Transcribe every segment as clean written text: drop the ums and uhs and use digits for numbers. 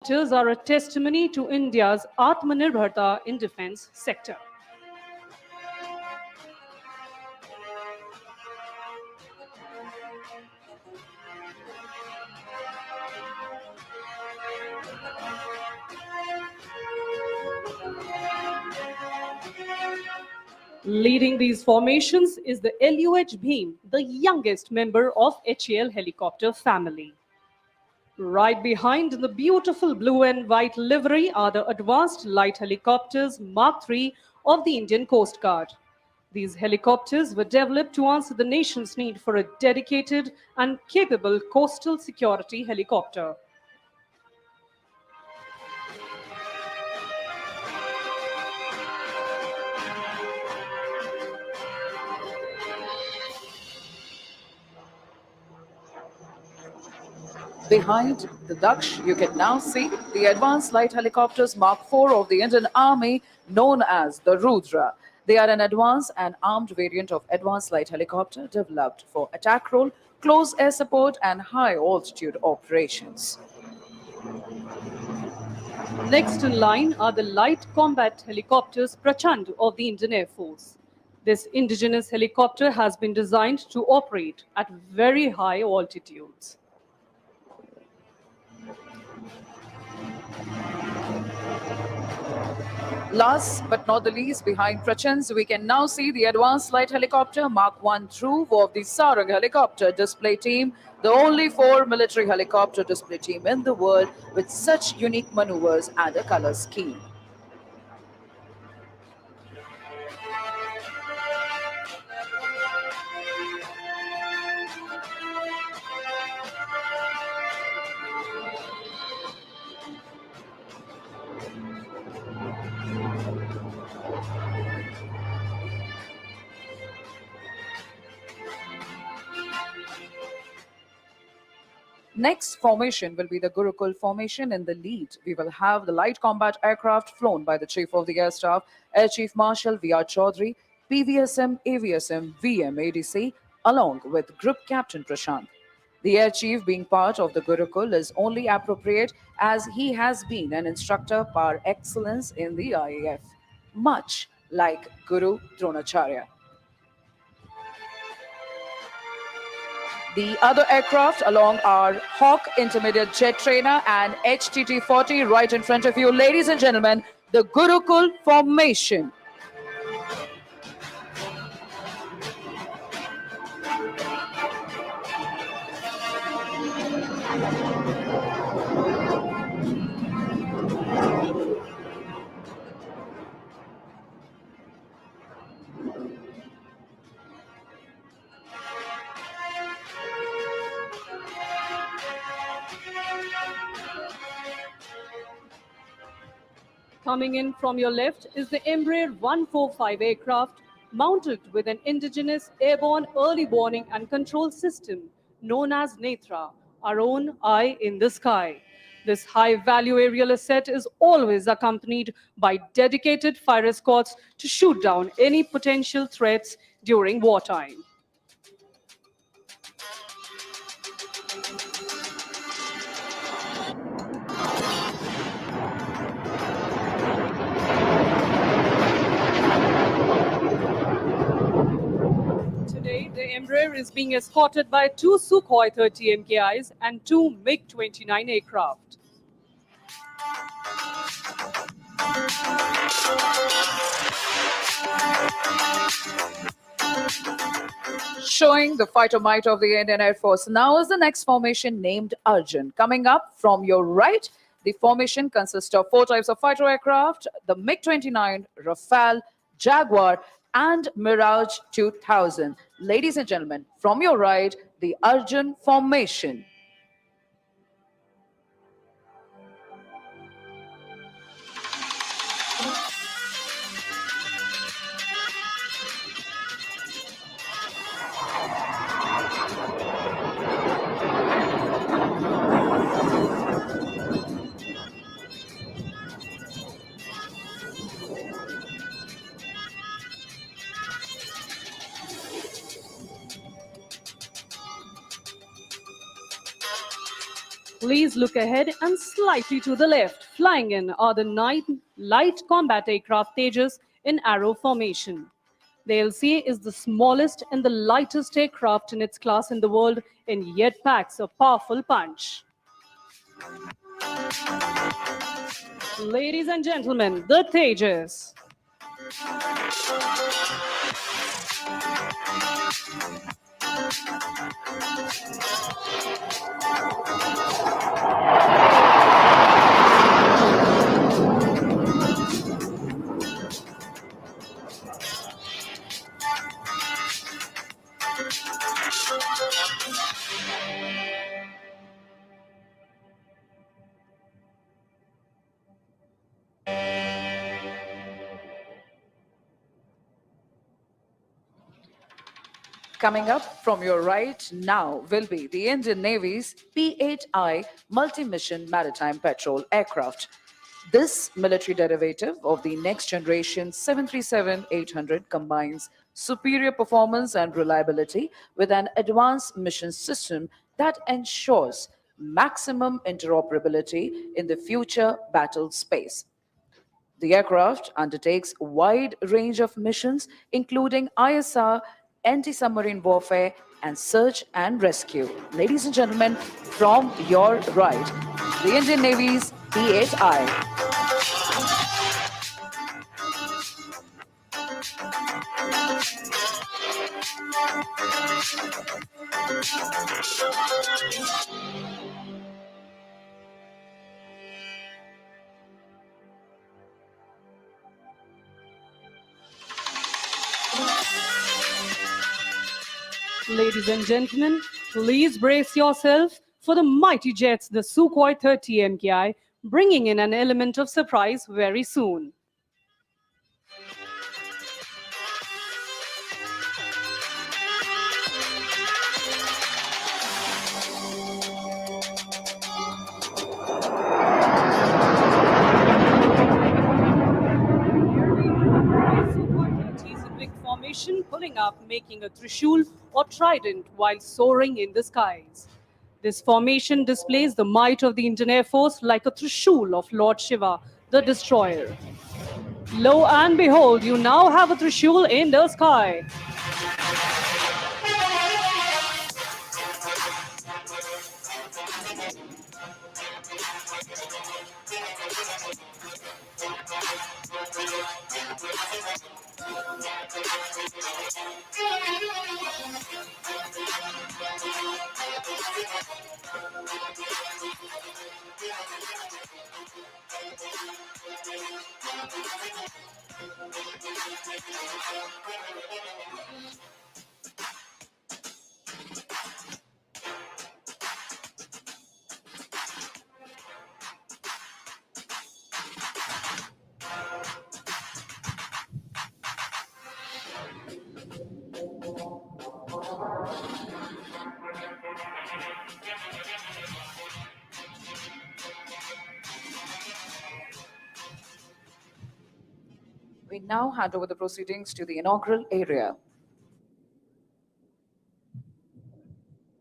Helicopters are a testimony to India's Atmanirbharta in defense sector. Leading these formations is the LUH Bheem, the youngest member of HAL helicopter family. Right behind in the beautiful blue and white livery are the advanced light helicopters Mark III of the Indian Coast Guard. These helicopters were developed to answer the nation's need for a dedicated and capable coastal security helicopter. Behind the Daksh, you can now see the advanced light helicopters Mark IV of the Indian Army, known as the Rudra. They are an advanced and armed variant of advanced light helicopter developed for attack role, close air support, and high altitude operations. Next in line are the light combat helicopters Prachand of the Indian Air Force. This indigenous helicopter has been designed to operate at very high altitudes. Last but not the least, behind Prachans, we can now see the advanced light helicopter Mark I Dhruv of the Sarang helicopter display team, the only four military helicopter display team in the world with such unique maneuvers and a color scheme. Next formation will be the Gurukul formation. In the lead, we will have the light combat aircraft flown by the Chief of the Air Staff, Air Chief Marshal V.R. Chaudhary, PVSM, AVSM, VM, ADC, along with Group Captain Prashant. The Air Chief, being part of the Gurukul, is only appropriate as he has been an instructor par excellence in the IAF, much like Guru Dronacharya. The other aircraft along are Hawk Intermediate Jet Trainer and HTT-40 right in front of you. Ladies and gentlemen, the Gurukul formation. Coming in from your left is the Embraer 145 aircraft mounted with an indigenous airborne early warning and control system known as Netra, our own eye in the sky. This high-value aerial asset is always accompanied by dedicated fire escorts to shoot down any potential threats during wartime. Today, the Embraer is being escorted by two Sukhoi 30 MKIs and two MiG-29 aircraft. Showing the fighter might of the Indian Air Force. Now is the next formation named Arjun. Coming up from your right, the formation consists of four types of fighter aircraft: the MiG-29, Rafale, Jaguar, and Mirage 2000. Ladies and gentlemen, from your right, the Arjun formation. Please look ahead and slightly to the left. Flying in are the 9 light combat aircraft Tejas in Aero formation. The LCA is the smallest and the lightest aircraft in its class in the world and yet packs a powerful punch. Ladies and gentlemen, the Tejas. Coming up from your right now will be the Indian Navy's P-8I multi-mission maritime patrol aircraft. This military derivative of the next generation 737-800 combines superior performance and reliability with an advanced mission system that ensures maximum interoperability in the future battle space. The aircraft undertakes a wide range of missions, including ISR, anti submarine warfare, and search and rescue. Ladies and gentlemen, from your right, the Indian Navy's P-8I. Ladies and gentlemen, please brace yourself for the mighty jets, the Sukhoi 30 MKI, bringing in an element of surprise very soon. Formation pulling up, making a Trishul or trident while soaring in the skies. This formation displays the might of the Indian Air Force like a Trishul of Lord Shiva, the destroyer. Lo and behold, you now have a Trishul in the sky. We now hand over the proceedings to the inaugural area.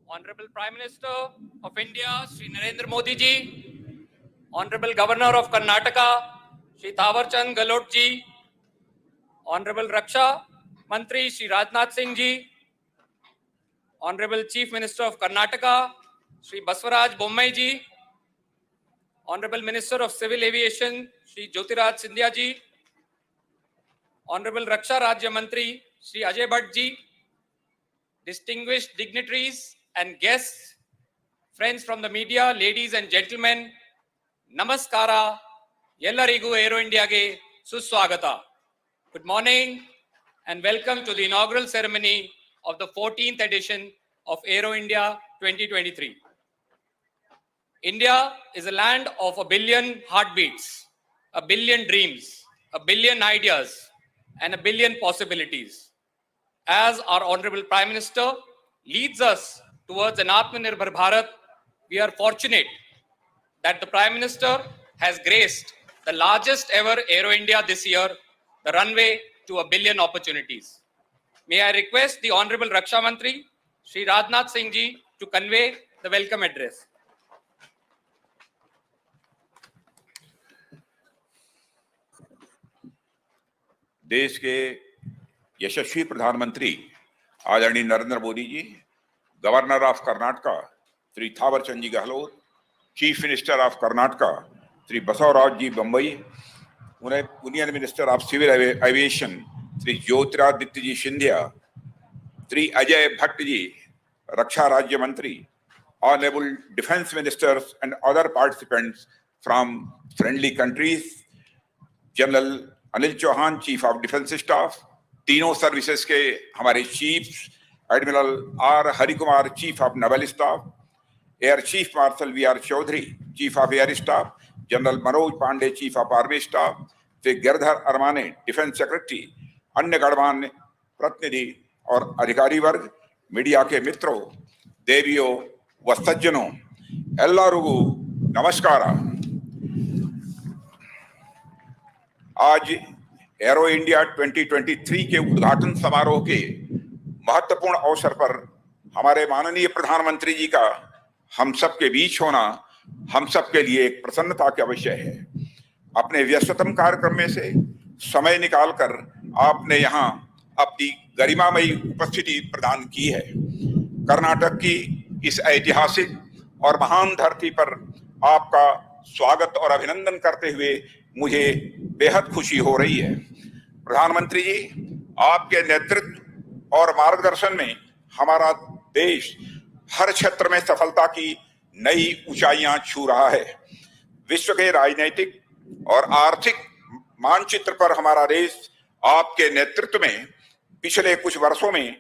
Honorable Prime Minister of India, Shri Narendra Modi ji, Honorable Governor of Karnataka, Shri Thawarchand Gehlot ji, Honorable Raksha Mantri, Shri Rajnath Singh ji, Honorable Chief Minister of Karnataka, Shri Baswaraj Bommai ji, Honorable Minister of Civil Aviation, Shri Jyotiraj Scindia ji, Honorable Raksha Rajya Mantri, Shri Ajay Bhatt ji, distinguished dignitaries and guests, friends from the media, ladies and gentlemen, Namaskara, Yellarigu Aero India ge Suswagata. Good morning and welcome to the inaugural ceremony of the 14th edition of Aero India 2023. India is a land of a billion heartbeats, a billion dreams, a billion ideas, and a billion possibilities. As our Honorable Prime Minister leads us towards an Atmanirbhar Bharat, we are fortunate that the Prime Minister has graced the largest ever Aero India this year, the runway to a billion opportunities. May I request the Honorable Raksha Mantri, Shri Rajnath Singh ji, to convey the welcome address. देश के यशस्वी प्रधानमंत्री आदरणीय Narendra Modi ji, governor of Karnataka Shri Thaawarchand ji Gehlot, chief minister of Karnataka Shri Basavaraj ji Bommai, union minister of civil aviation Shri Jyotiraditya ji Scindia, Shri Ajay Bhatt ji रक्षा राज्य मंत्री, honourable defence ministers and other participants from friendly countries, general Anil Chauhan chief of defence staff, तीनों services के हमारे chief, admiral R Harikumar chief of naval staff, air chief marshal we are Chaudhari chief of air staff, general Manoj Pande chief of army staff, Shri Giridhar Aramane defence secretary, अन्य गणमान्य प्रतिनिधि और अधिकारी वर्ग, media के मित्रों, देवियों व सज्जनों, एल्लारुगु नमस्कार। आज एरो इंडिया 2023 के उद्घाटन समारोह के महत्वपूर्ण अवसर पर हमारे माननीय प्रधानमंत्री जी का हम सबके बीच होना हम सबके लिए एक प्रसन्नता का विषय है। अपने व्यस्ततम कार्यक्रम में से समय निकालकर आपने यहाँ अपनी गरिमामयी उपस्थिति प्रदान की है। कर्नाटक की इस ऐतिहासिक और महान धरती पर आपका स्वागत और अभिनंदन करते हुए मुझे बेहद खुशी हो रही है। प्रधानमंत्री जी, आपके नेतृत्व और मार्गदर्शन में हमारा देश हर क्षेत्र में सफलता की नई ऊंचाइयां छू रहा है। विश्व के राजनीतिक और आर्थिक मानचित्र पर हमारा देश आपके नेतृत्व में पिछले कुछ वर्षों में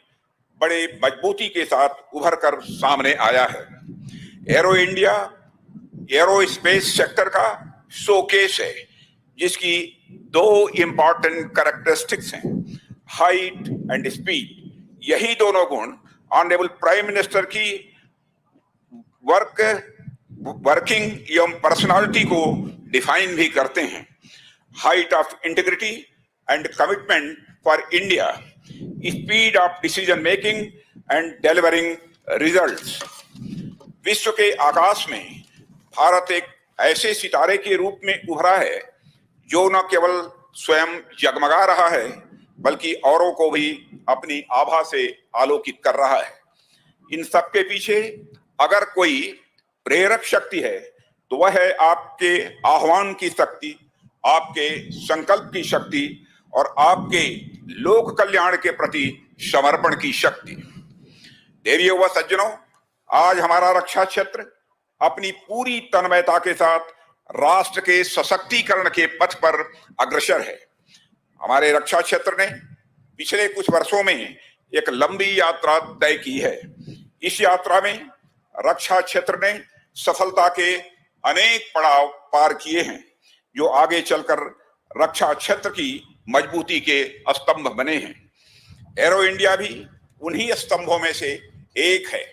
बड़े मजबूती के साथ उभर कर सामने आया है। एरो इंडिया एरोस्पेस सेक्टर का शोकेस है, जिसकी दो इंपॉर्टेंट कैरेक्टरिस्टिक्स हैं, हाइट एंड स्पीड। यही दोनों गुण ऑनरेबल प्राइम मिनिस्टर की वर्किंग एवं पर्सनालिटी को डिफाइन भी करते हैं। Height of integrity and commitment for India, speed of decision making and delivering results. विश्व के आकाश में भारत एक ऐसे सितारे के रूप में उभरा है जो न केवल स्वयं जगमगा रहा है बल्कि औरों को भी अपनी आभा से आलोकित कर रहा है। इन सबके पीछे अगर कोई प्रेरक शक्ति है तो वह है आपके आह्वान की शक्ति, आपके संकल्प की शक्ति और आपके लोक कल्याण के प्रति समर्पण की शक्ति। देवियों व सज्जनों, आज हमारा रक्षा क्षेत्र अपनी पूरी तन्मयता के साथ राष्ट्र के सशक्तिकरण के पथ पर अग्रसर है। हमारे रक्षा क्षेत्र ने पिछले कुछ वर्षों में एक लंबी यात्रा तय की है। इस यात्रा में रक्षा क्षेत्र ने सफलता के अनेक पड़ाव पार किए हैं, जो आगे चलकर रक्षा क्षेत्र की मजबूती के स्तंभ बने हैं। एरो इंडिया भी उन्हीं स्तंभों में से एक है,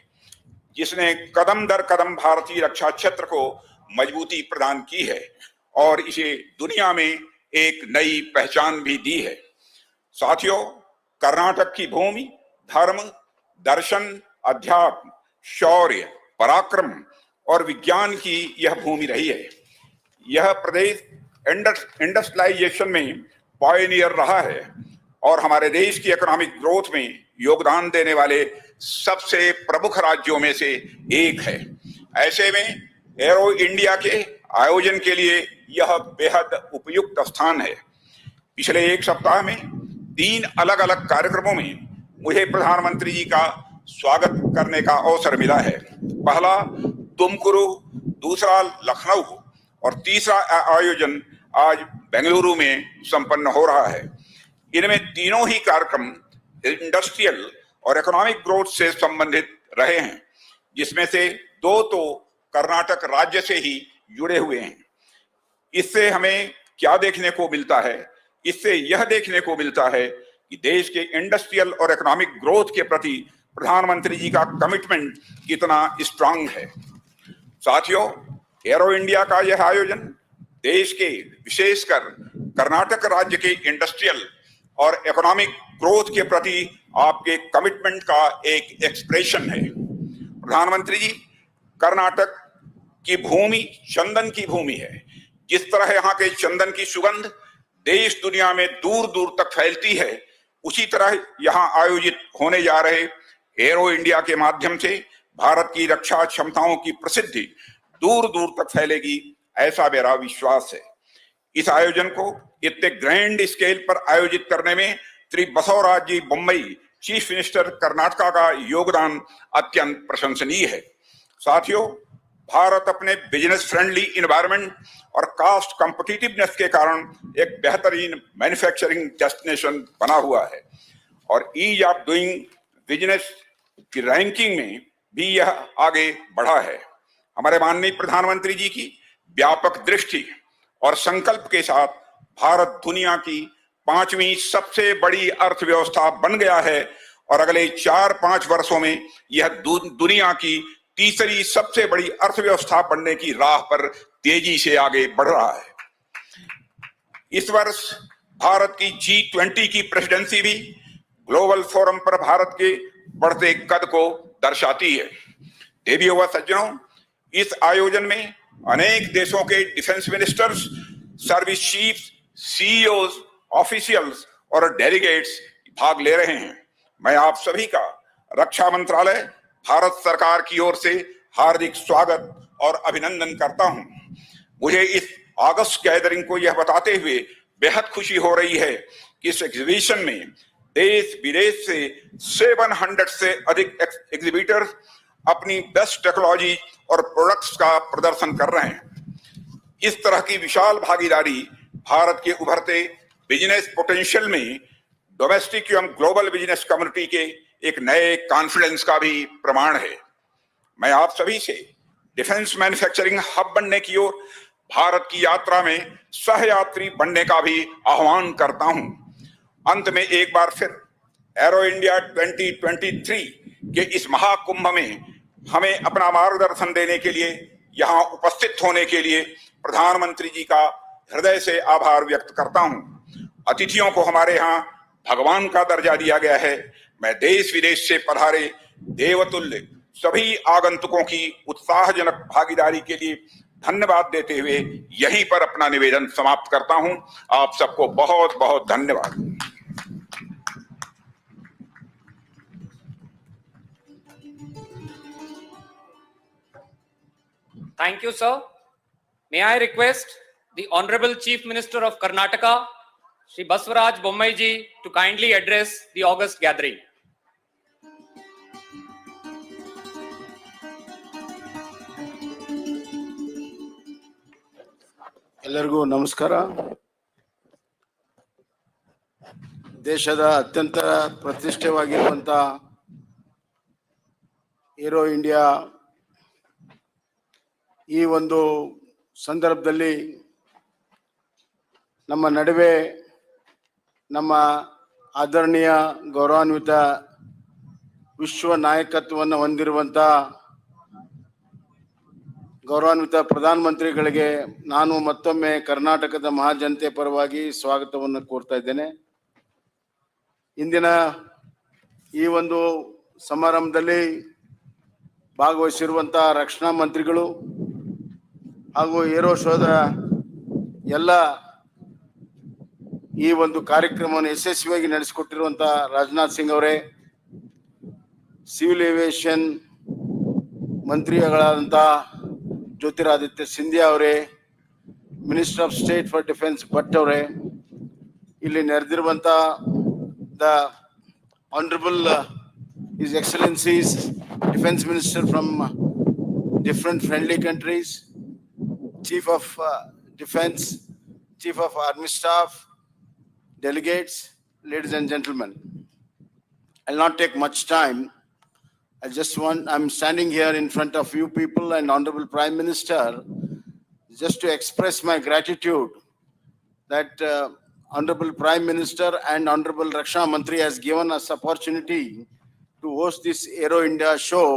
जिसने कदम दर कदम भारतीय रक्षा क्षेत्र को मजबूती प्रदान की है और इसे दुनिया में एक नई पहचान भी दी है। साथियों, कर्नाटक की भूमि धर्म, दर्शन, अध्यात्म, शौर्य, पराक्रम और विज्ञान की यह भूमि रही है। यह प्रदेश इंडस्ट्रियलाइजेशन में पायनियर रहा है और हमारे देश की इकोनॉमिक ग्रोथ में योगदान देने वाले सबसे प्रमुख राज्यों में से एक है। ऐसे में एरो इंडिया के आयोजन के लिए यह बेहद उपयुक्त स्थान है। पिछले एक सप्ताह में 3 अलग अलग कार्यक्रमों में मुझे प्रधानमंत्री जी का स्वागत करने का अवसर मिला है। पहला तुमकुरु, दूसरा लखनऊ और तीसरा आयोजन आज बेंगलुरु में संपन्न हो रहा है। इनमें तीनों ही कार्यक्रम इंडस्ट्रियल और इकोनॉमिक ग्रोथ से संबंधित रहे हैं, जिसमें से 2 तो कर्नाटक राज्य से ही जुड़े हुए हैं। इससे हमें क्या देखने को मिलता है? इससे यह देखने को मिलता है कि देश के इंडस्ट्रियल और इकोनॉमिक ग्रोथ के प्रति प्रधानमंत्री जी का कमिटमेंट कितना स्ट्रांग है। साथियों, एरो इंडिया का यह आयोजन देश के, विशेषकर कर्नाटक राज्य के इंडस्ट्रियल और इकोनॉमिक ग्रोथ के प्रति आपके कमिटमेंट का एक एक्सप्रेशन है। प्रधानमंत्री जी, कर्नाटक की भूमि चंदन की भूमि है। जिस तरह यहाँ के चंदन की सुगंध देश दुनिया में दूर दूर तक फैलती है, उसी तरह यहां आयोजित होने जा रहे एरो इंडिया के माध्यम से भारत की रक्षा क्षमताओं की प्रसिद्धि दूर दूर तक फैलेगी, ऐसा मेरा विश्वास है। इस आयोजन को इतने ग्रैंड स्केल पर आयोजित करने में श्री बसवराज जी बोम्मई, चीफ मिनिस्टर कर्नाटका का योगदान अत्यंत प्रशंसनीय है। साथियों, भारत अपने बिजनेस फ्रेंडली इन्वायरमेंट और कास्ट कॉम्पिटिटिवनेस के कारण एक बेहतरीन मैन्युफैक्चरिंग डेस्टिनेशन बना हुआ है और ईज ऑफ डूइंग बिजनेस की रैंकिंग में भी यह आगे बढ़ा है। हमारे माननीय प्रधानमंत्री जी की व्यापक दृष्टि और संकल्प के साथ भारत दुनिया की 5वीं सबसे बड़ी अर्थव्यवस्था बन गया है और अगले 4-5 वर्षों में यह दुनिया की तीसरी सबसे बड़ी अर्थव्यवस्था बनने की राह पर तेजी से आगे बढ़ रहा है। इस वर्ष भारत की G20 की प्रेसिडेंसी भी ग्लोबल फोरम पर भारत के बढ़ते कद को दर्शाती है। देवियों व सज्जनों, इस आयोजन में अनेक देशों के defence ministers, service chiefs, CEOs, officials और डेलीगेट्स भाग ले रहे हैं। मैं आप सभी का रक्षा मंत्रालय, भारत सरकार की ओर से हार्दिक स्वागत और अभिनंदन करता हूं। मुझे इस अगस्त गैदरिंग को यह बताते हुए बेहद खुशी हो रही है कि इस एग्जीबिशन में देश विदेश से 700 से अधिक एग्जीबिटर्स अपनी बेस्ट टेक्नोलॉजी और प्रोडक्ट्स का प्रदर्शन कर रहे हैं। इस तरह की विशाल भागीदारी भारत के उभरते बिजनेस पोटेंशियल में डोमेस्टिक एवं ग्लोबल बिजनेस कम्युनिटी के एक नए कॉन्फिडेंस का भी प्रमाण है। मैं आप सभी से डिफेंस मैन्युफैक्चरिंग हब बनने की ओर भारत की यात्रा में सहयात्री बनने का भी आह्वान करता हूं। अंत में एक बार फिर एरो इंडिया 2023 के इस महाकुंभ में हमें अपना मार्गदर्शन देने के लिए, यहाँ उपस्थित होने के लिए प्रधानमंत्री जी का हृदय से आभार व्यक्त करता हूं। अतिथियों को हमारे यहाँ भगवान का दर्जा दिया गया है। मैं देश विदेश से पधारे देवतुल्य सभी आगंतुकों की उत्साहजनक भागीदारी के लिए धन्यवाद देते हुए यहीं पर अपना निवेदन समाप्त करता हूं। आप सबको बहुत बहुत धन्यवाद। Thank you, sir. May I request the Honorable Chief Minister of Karnataka, Shri Baswaraj Bommai ji, to kindly address the August gathering. ಎಲ್ಲರಿಗೂ ನಮಸ್ಕಾರ. ದೇಶದ ಅತ್ಯಂತ ಪ್ರತಿಷ್ಠೆವಾಗಿರುವಂತ ಏರೋ ಇಂಡಿಯಾ ಈ ಒಂದು ಸಂದರ್ಭದಲ್ಲಿ ನಮ್ಮ ನಡುವೆ ನಮ್ಮ ಆದರಣೀಯ ಗೌರವಾನ್ವಿತ ವಿಶ್ವ ನಾಯಕತ್ವವನ್ನು ಹೊಂದಿರುವಂತ ಗೌರವಾನ್ವಿತ ಪ್ರಧಾನಮಂತ್ರಿಗಳಿಗೆ ನಾನು ಮತ್ತೊಮ್ಮೆ ಕರ್ನಾಟಕದ ಮಹಾಜನತೆ ಪರವಾಗಿ ಸ್ವಾಗತವನ್ನು ಕೋರ್ತಾ ಇದ್ದೇನೆ. ಇಂದಿನ ಈ ಒಂದು ಸಮಾರಂಭದಲ್ಲಿ ಭಾಗವಹಿಸಿರುವಂತ ರಕ್ಷಣಾ ಮಂತ್ರಿಗಳು ಹಾಗೂ ಏರೋ ಶೋದ ಎಲ್ಲ ಈ ಒಂದು ಕಾರ್ಯಕ್ರಮವನ್ನು ಯಶಸ್ವಿಯಾಗಿ ನಡೆಸಿಕೊಟ್ಟಿರುವಂತ ರಾಜನಾಥ್ ಸಿಂಗ್ ಅವರೇ, ಸಿವಿಲ್ ಏವಿಯೇಷನ್ ಮಂತ್ರಿಗಳಾದಂಥ ಜ್ಯೋತಿರಾದಿತ್ಯ ಸಿಂಧಿಯಾ ಅವರೇ, minister of state for defence Bhatt ಅವರೇ, ಇಲ್ಲಿ ನೆರೆದಿರುವಂತ the honourable his excellencies defence minister from different friendly countries, chief of defence, chief of army staff, delegates, ladies and gentlemen, I'll not take much time. I'm standing here in front of you people and Honorable Prime Minister just to express my gratitude that Honorable Prime Minister and Honorable Raksha Mantri has given us opportunity to host this Aero India show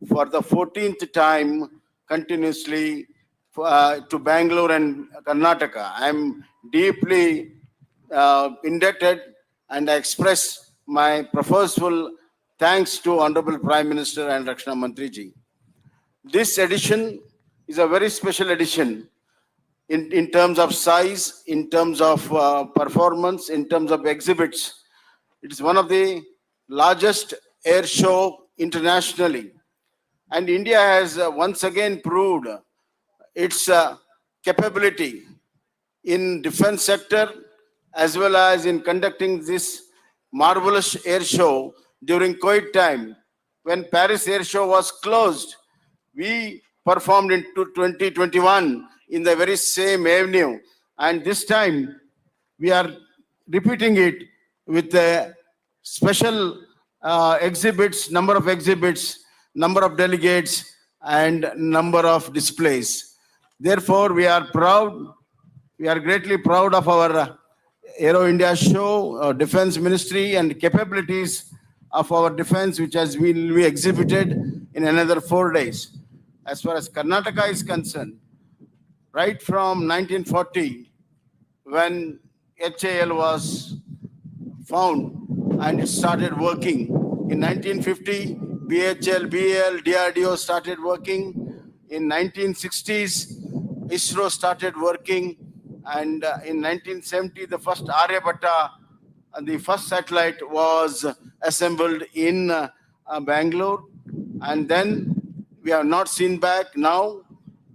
for the 14th time continuously to Bengaluru and Karnataka. I'm deeply indebted and I express my profuseful thanks to Honorable Prime Minister and Rakshana Mantri ji. This edition is a very special edition. in terms of size, in terms of performance, in terms of exhibits. It is one of the largest air show internationally. And India has once again proved its capability in defense sector as well as in conducting this marvelous air show during COVID time. When Paris Air Show was closed, we performed in 2021 in the very same avenue. And this time we are repeating it with a special exhibits, number of exhibits, number of delegates, and number of displays. Therefore, we are greatly proud of our Aero India show, defense ministry, and capabilities of our defense, which will be exhibited in another 4 days. As far as Karnataka is concerned, right from 1940, when HAL was found and it started working. In 1950, BHL, BAL, DRDO started working. In 1960s, ISRO started working. And in 1970, the first Aryabhatta, the first satellite was assembled in Bangalore. And then we have not seen back. Now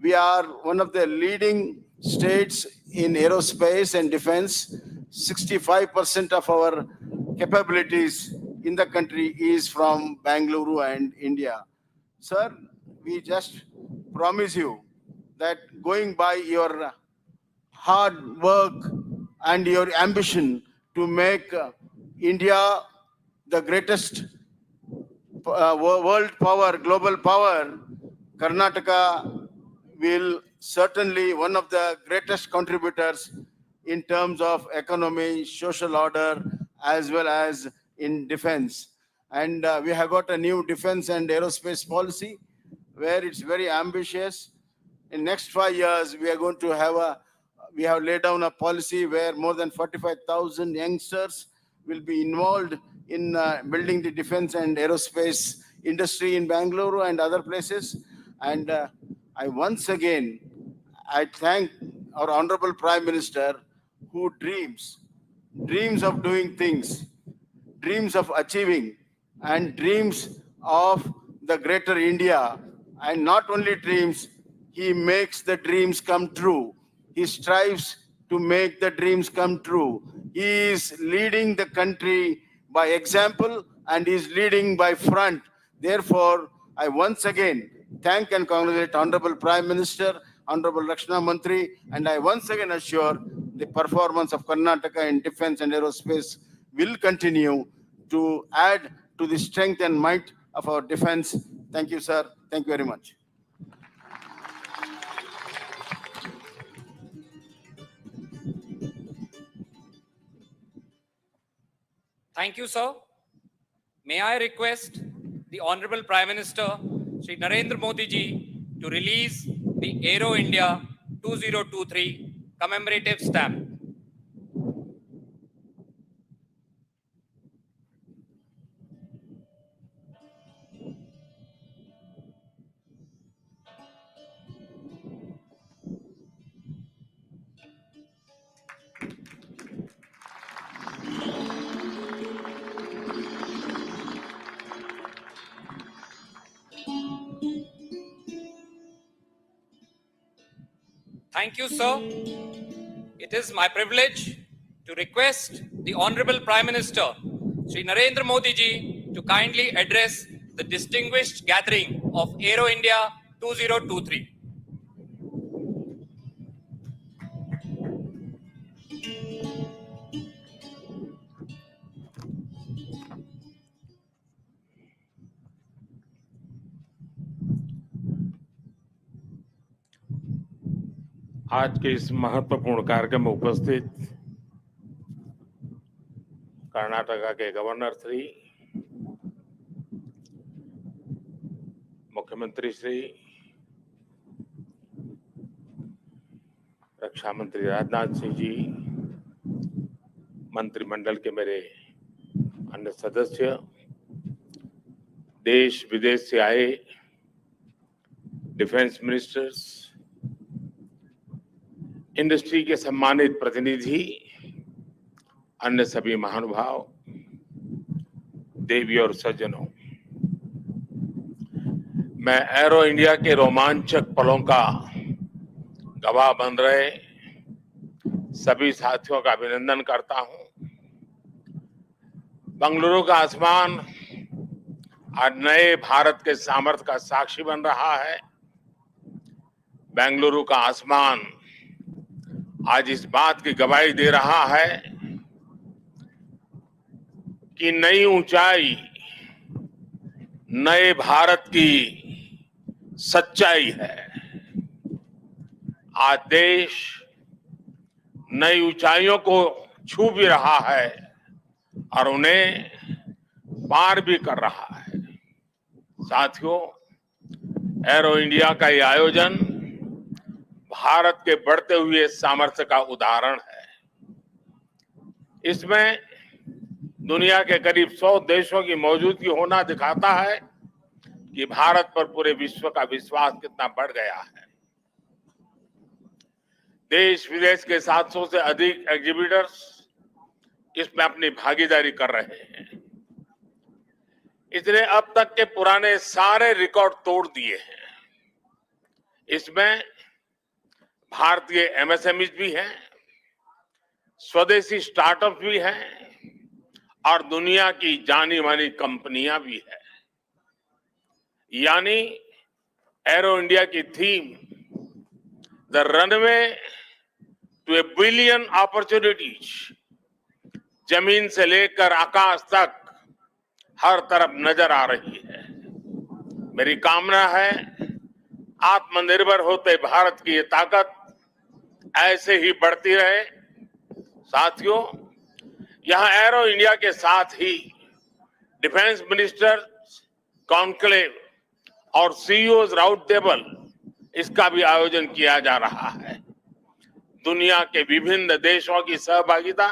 we are one of the leading states in aerospace and defense. 65% of our capabilities in the country is from Bengaluru and India. Sir, we just promise you that going by your hard work and your ambition to make India the greatest world power, global power, Karnataka will certainly one of the greatest contributors in terms of economy, social order, as well as in defense. And we have got a new defense and aerospace policy where it's very ambitious. In next 5 years, we have laid down a policy where more than 45,000 youngsters will be involved in building the defense and aerospace industry in Bengaluru and other places. And I thank our Honorable Prime Minister who dreams of doing things, dreams of achieving, and dreams of the greater India. And not only dreams, he makes the dreams come true. He strives to make the dreams come true. He is leading the country by example and is leading by front. Therefore, I once again thank and congratulate Honorable Prime Minister, Honorable Rakshana Mantri, and I once again assure the performance of Karnataka in defense and aerospace will continue to add to the strength and might of our defense. Thank you, sir. Thank you very much. Thank you, sir. May I request the Honorable Prime Minister, Shri Narendra Modi ji, to release the Aero India 2023 commemorative stamp. Thank you, sir. It is my privilege to request the Honorable Prime Minister, Shri Narendra Modi ji, to kindly address the distinguished gathering of Aero India 2023. आज के इस महत्वपूर्ण कार्यक्रम में उपस्थित कर्नाटका के governor Shri, मुख्यमंत्री श्री, रक्षा मंत्री राजनाथ सिंह जी, मंत्रिमंडल के मेरे अन्य सदस्य, देश विदेश से आए डिफेंस मिनिस्टर्स, इंडस्ट्री के सम्मानित प्रतिनिधि, अन्य सभी महानुभाव, देवी और सज्जनों, मैं एरो इंडिया के रोमांचक पलों का गवाह बन रहे सभी साथियों का अभिनंदन करता हूं। बेंगलुरु का आसमान आज नए भारत के सामर्थ्य का साक्षी बन रहा है। बेंगलुरु का आसमान आज इस बात की गवाही दे रहा है कि नई ऊंचाई नए भारत की सच्चाई है। आज देश नई ऊंचाइयों को छू भी रहा है और उन्हें पार भी कर रहा है। साथियों, एरो इंडिया का ये आयोजन भारत के बढ़ते हुए सामर्थ्य का उदाहरण है। इसमें दुनिया के करीब 100 देशों की मौजूदगी होना दिखाता है कि भारत पर पूरे विश्व का विश्वास कितना बढ़ गया है। देश विदेश के 700 से अधिक एग्जीबिटर्स इसमें अपनी भागीदारी कर रहे हैं। इसने अब तक के पुराने सारे रिकॉर्ड तोड़ दिए हैं। इसमें भारतीय एमएसएमईज भी हैं, स्वदेशी स्टार्टअप भी हैं और दुनिया की जानी मानी कंपनियां भी है। यानी एरो इंडिया की theme the runway to a billion opportunities, जमीन से लेकर आकाश तक हर तरफ नजर आ रही है। मेरी कामना है आत्मनिर्भर होते भारत की ये ताकत ऐसे ही बढ़ती रहे। साथियों, यहां एरो इंडिया के साथ ही डिफेंस मिनिस्टर कॉन्क्लेव और सीईओज राउंड टेबल इसका भी आयोजन किया जा रहा है। दुनिया के विभिन्न देशों की सहभागिता,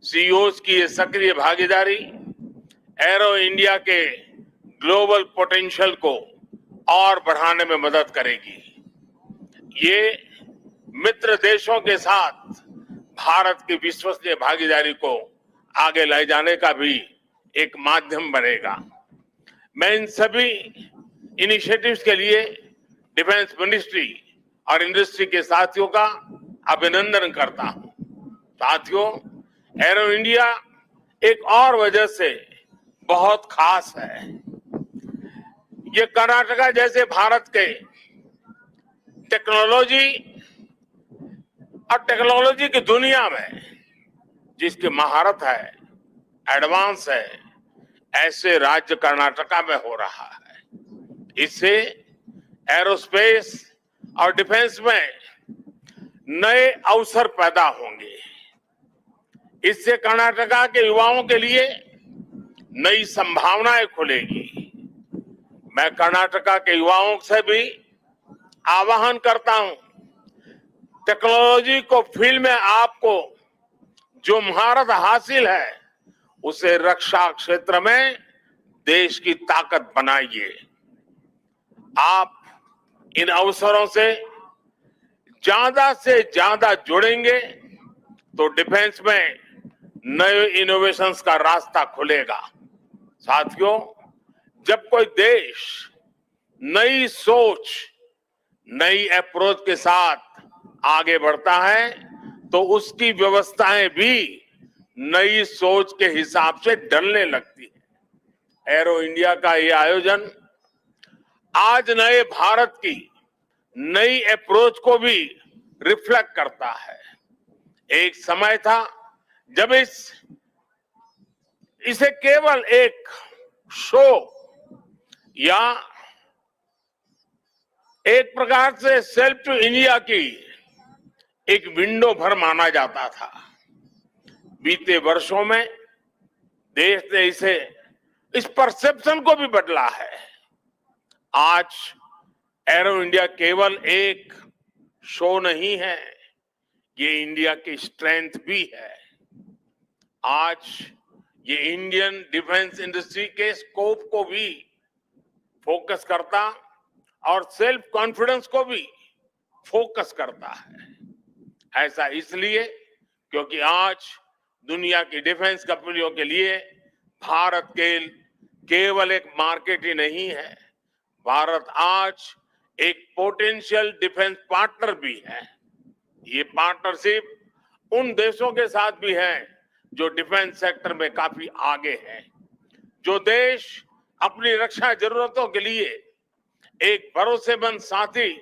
सीईओज की ये सक्रिय भागीदारी एरो इंडिया के ग्लोबल पोटेंशियल को और बढ़ाने में मदद करेगी। ये मित्र देशों के साथ भारत की विश्वसनीय भागीदारी को आगे ले जाने का भी एक माध्यम बनेगा। मैं इन सभी इनिशिएटिव्स के लिए डिफेंस मिनिस्ट्री और इंडस्ट्री के साथियों का अभिनंदन करता हूं। साथियों, एरो इंडिया एक और वजह से बहुत खास है। ये कर्नाटका जैसे भारत के टेक्नोलॉजी की दुनिया में जिसकी महारत है, एडवांस है, ऐसे राज्य कर्नाटका में हो रहा है। इससे एरोस्पेस और डिफेंस में नए अवसर पैदा होंगे। इससे कर्नाटका के युवाओं के लिए नई संभावनाएं खुलेगी। मैं कर्नाटका के युवाओं से भी आह्वान करता हूं, टेक्नोलॉजी को फील्ड में आपको जो महारत हासिल है उसे रक्षा क्षेत्र में देश की ताकत बनाइए। आप इन अवसरों से ज्यादा जुड़ेंगे तो डिफेंस में नए इनोवेशंस का रास्ता खुलेगा। साथियों, जब कोई देश नई सोच, नई अप्रोच के साथ आगे बढ़ता है तो उसकी व्यवस्थाएं भी नई सोच के हिसाब से ढलने लगती है। एरो इंडिया का ये आयोजन आज नए भारत की नई अप्रोच को भी रिफ्लेक्ट करता है। एक समय था जब इसे केवल एक शो या एक प्रकार से सेल्फ टू इंडिया की एक विंडो भर माना जाता था। बीते वर्षों में देश ने इस परसेप्शन को भी बदला है। आज एरो इंडिया केवल एक शो नहीं है, ये इंडिया की स्ट्रेंथ भी है। आज ये इंडियन डिफेंस इंडस्ट्री के स्कोप को भी फोकस करता और सेल्फ कॉन्फिडेंस को भी फोकस करता है। ऐसा इसलिए क्योंकि आज दुनिया की डिफेंस कंपनियों के लिए भारत केवल एक मार्केट ही नहीं है, भारत आज एक पोटेंशियल डिफेंस पार्टनर भी है। ये पार्टनरशिप उन देशों के साथ भी है जो डिफेंस सेक्टर में काफी आगे हैं, जो देश अपनी रक्षा जरूरतों के लिए एक भरोसेमंद साथी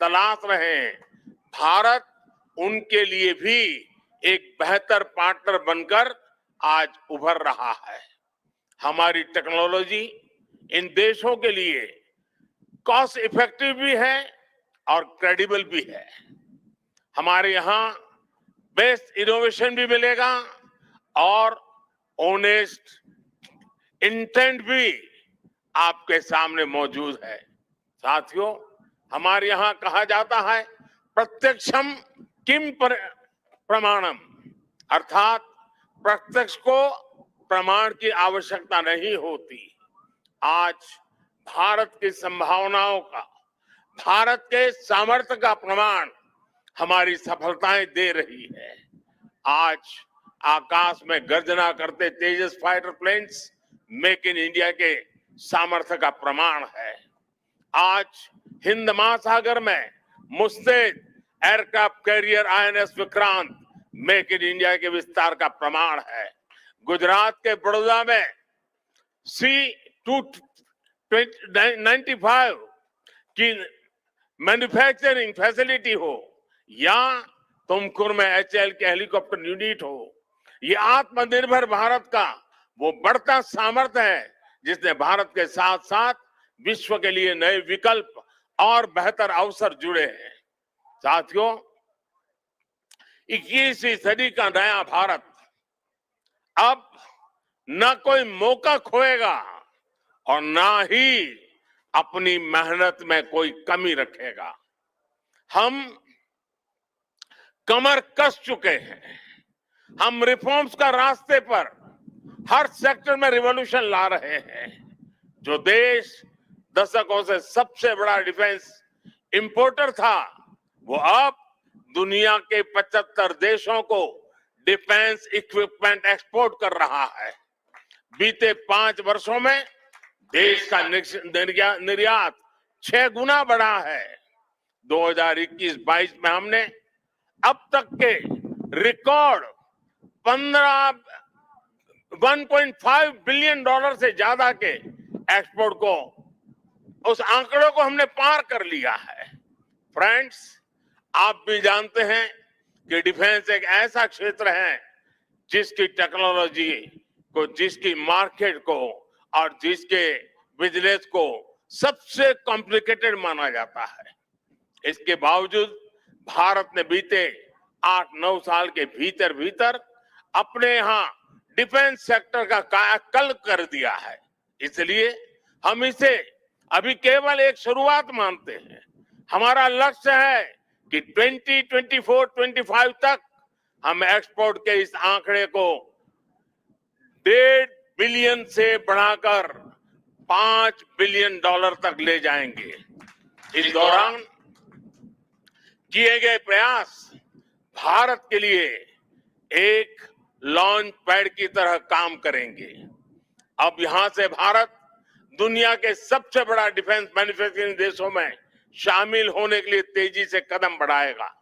तलाश रहे हैं। भारत उनके लिए भी एक बेहतर पार्टनर बनकर आज उभर रहा है। हमारी टेक्नोलॉजी इन देशों के लिए कॉस्ट इफेक्टिव भी है और क्रेडिबल भी है। हमारे यहाँ बेस्ट इनोवेशन भी मिलेगा और ऑनेस्ट इंटेंट भी आपके सामने मौजूद है। साथियों, हमारे यहाँ कहा जाता है प्रत्यक्षम किम प्रमाणम, अर्थात प्रत्यक्ष को प्रमाण की आवश्यकता नहीं होती। आज भारत की संभावनाओं का, भारत के सामर्थ्य का प्रमाण हमारी सफलताएं दे रही है। आज आकाश में गर्जना करते Tejas fighter planes make in India के सामर्थ्य का प्रमाण है। आज हिंद महासागर में मुस्तैद aircraft carrier INS Vikrant make in India के विस्तार का प्रमाण है। गुजरात के बड़ौदा में C-295 की मैन्युफैक्चरिंग फैसिलिटी हो या तुमकुर में HAL के हेलीकॉप्टर यूनिट हो, ये आत्मनिर्भर भारत का वो बढ़ता सामर्थ्य है जिसने भारत के साथ साथ विश्व के लिए नए विकल्प और बेहतर अवसर जुड़े हैं। साथियों, 21वीं सदी का नया भारत अब न कोई मौका खोएगा और ना ही अपनी मेहनत में कोई कमी रखेगा। हम कमर कस चुके हैं। हम रिफॉर्म्स का रास्ते पर हर सेक्टर में रिवॉल्यूशन ला रहे हैं। जो देश दशकों से सबसे बड़ा डिफेंस इंपोर्टर था, वो अब दुनिया के 75 देशों को डिफेंस इक्विपमेंट एक्सपोर्ट कर रहा है। बीते 5 वर्षों में देश का निर्यात 6 गुना बढ़ा है। 2021-22 में हमने अब तक के रिकॉर्ड 1.5 बिलियन डॉलर से ज्यादा के एक्सपोर्ट को, उस आंकड़ों को हमने पार कर लिया है। फ्रेंड्स, आप भी जानते हैं कि डिफेंस एक ऐसा क्षेत्र है जिसकी टेक्नोलॉजी को, जिसकी मार्केट को और जिसके बिजनेस को सबसे कॉम्प्लिकेटेड माना जाता है। इसके बावजूद भारत ने बीते 8-9 साल के भीतर भीतर अपने यहाँ डिफेंस सेक्टर का कायाकल्प कर दिया है। इसलिए हम इसे अभी केवल एक शुरुआत मानते हैं। हमारा लक्ष्य है कि 2024-25 तक हम एक्सपोर्ट के इस आंकड़े को 1.5 बिलियन से बढ़ाकर 5 बिलियन डॉलर तक ले जाएंगे। इस दौरान किए गए प्रयास भारत के लिए एक लॉन्च पैड की तरह काम करेंगे। अब यहां से भारत दुनिया के सबसे बड़ा डिफेंस मैन्युफैक्चरिंग देशों में शामिल होने के लिए तेजी से कदम बढ़ाएगा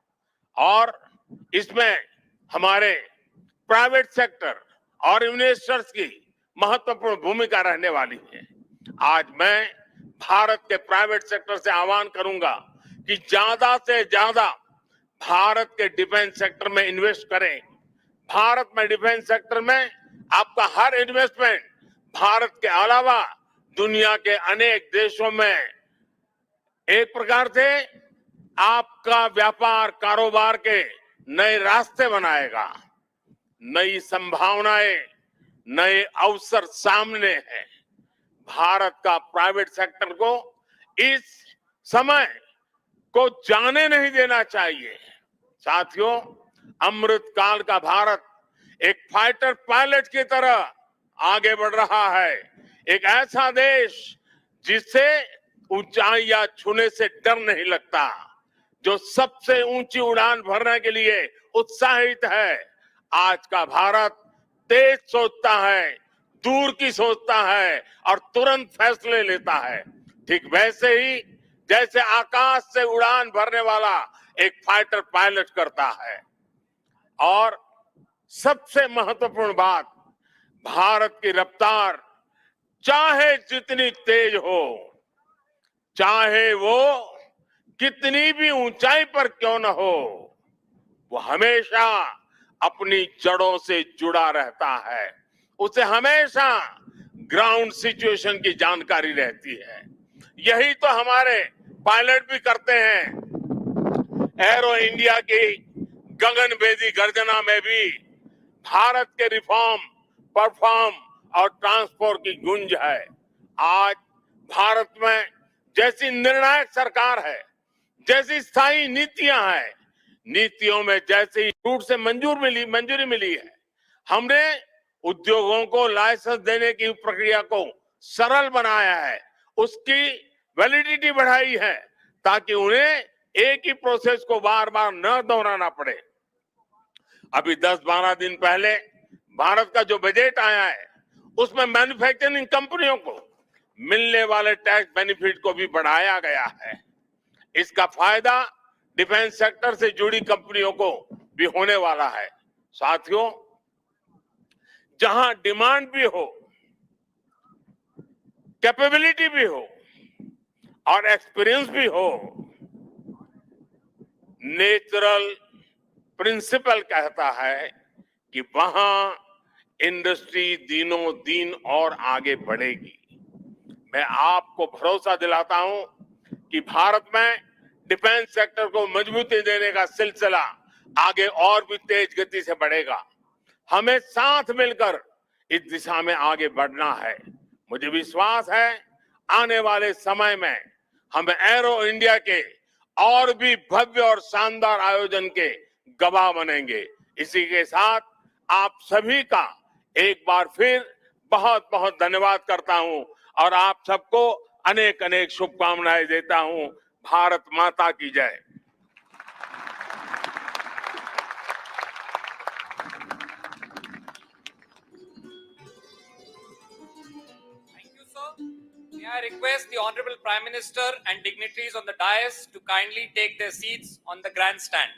और इसमें हमारे प्राइवेट सेक्टर और इन्वेस्टर्स की महत्वपूर्ण भूमिका रहने वाली है। आज मैं भारत के प्राइवेट सेक्टर से आह्वान करूंगा कि ज्यादा से ज्यादा भारत के डिफेंस सेक्टर में इन्वेस्ट करें। भारत में डिफेंस सेक्टर में आपका हर इन्वेस्टमेंट भारत के अलावा दुनिया के अनेक देशों में एक प्रकार से आपका व्यापार कारोबार के नए रास्ते बनाएगा। नई संभावनाएं, नए अवसर सामने हैं। भारत का प्राइवेट सेक्टर को इस समय को जाने नहीं देना चाहिए। साथियों, अमृत काल का भारत एक फाइटर पायलट की तरह आगे बढ़ रहा है। एक ऐसा देश जिससे ऊंचाइयां छूने से डर नहीं लगता, जो सबसे ऊंची उड़ान भरने के लिए उत्साहित है। आज का भारत तेज सोचता है, दूर की सोचता है और तुरंत फैसले लेता है। ठीक वैसे ही जैसे आकाश से उड़ान भरने वाला एक फाइटर पायलट करता है। और सबसे महत्वपूर्ण बात, भारत की रफ्तार चाहे जितनी तेज हो, चाहे वो कितनी भी ऊंचाई पर क्यों न हो, वो हमेशा अपनी जड़ों से जुड़ा रहता है। उसे हमेशा ग्राउंड सिचुएशन की जानकारी रहती है। यही तो हमारे पायलट भी करते हैं। एरो इंडिया की गगनभेदी गर्जना में भी भारत के रिफॉर्म, परफॉर्म और ट्रांसपोर्ट की गूंज है। आज भारत में जैसी निर्णायक सरकार है, जैसी स्थायी नीतियां हैं, नीतियों में जैसी रूट से मंजूरी मिली है, हमने उद्योगों को लाइसेंस देने की प्रक्रिया को सरल बनाया है, उसकी वैलिडिटी बढ़ाई है ताकि उन्हें एक ही प्रोसेस को बार बार न दोहराना पड़े। अभी 10-12 दिन पहले भारत का जो बजट आया है, उसमें मैन्युफैक्चरिंग कंपनियों को मिलने वाले टैक्स बेनिफिट को भी बढ़ाया गया है। इसका फायदा डिफेंस सेक्टर से जुड़ी कंपनियों को भी होने वाला है। साथियों, जहां डिमांड भी हो, कैपेबिलिटी भी हो और एक्सपीरियंस भी हो, नेचुरल प्रिंसिपल कहता है कि वहां इंडस्ट्री दिनों दिन और आगे बढ़ेगी। मैं आपको भरोसा दिलाता हूं कि भारत में डिफेंस सेक्टर को मजबूती देने का सिलसिला आगे और भी तेज गति से बढ़ेगा। हमें साथ मिलकर इस दिशा में आगे बढ़ना है। मुझे विश्वास है आने वाले समय में हम एरो इंडिया के और भी भव्य और शानदार आयोजन के गवाह बनेंगे। इसी के साथ आप सभी का एक बार फिर बहुत बहुत धन्यवाद करता हूं और आप सबको अनेक अनेक शुभकामनाएं देता हूं। भारत माता की जय। Thank you, sir. May I request the Honorable Prime Minister and dignitaries on the dais to kindly take their seats on the grandstand.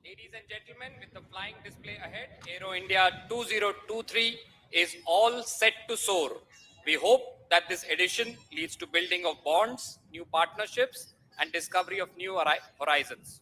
Ladies and gentlemen, with the flying display ahead, Aero India 2023 is all set to soar. We hope that this edition leads to building of bonds, new partnerships, and discovery of new horizons.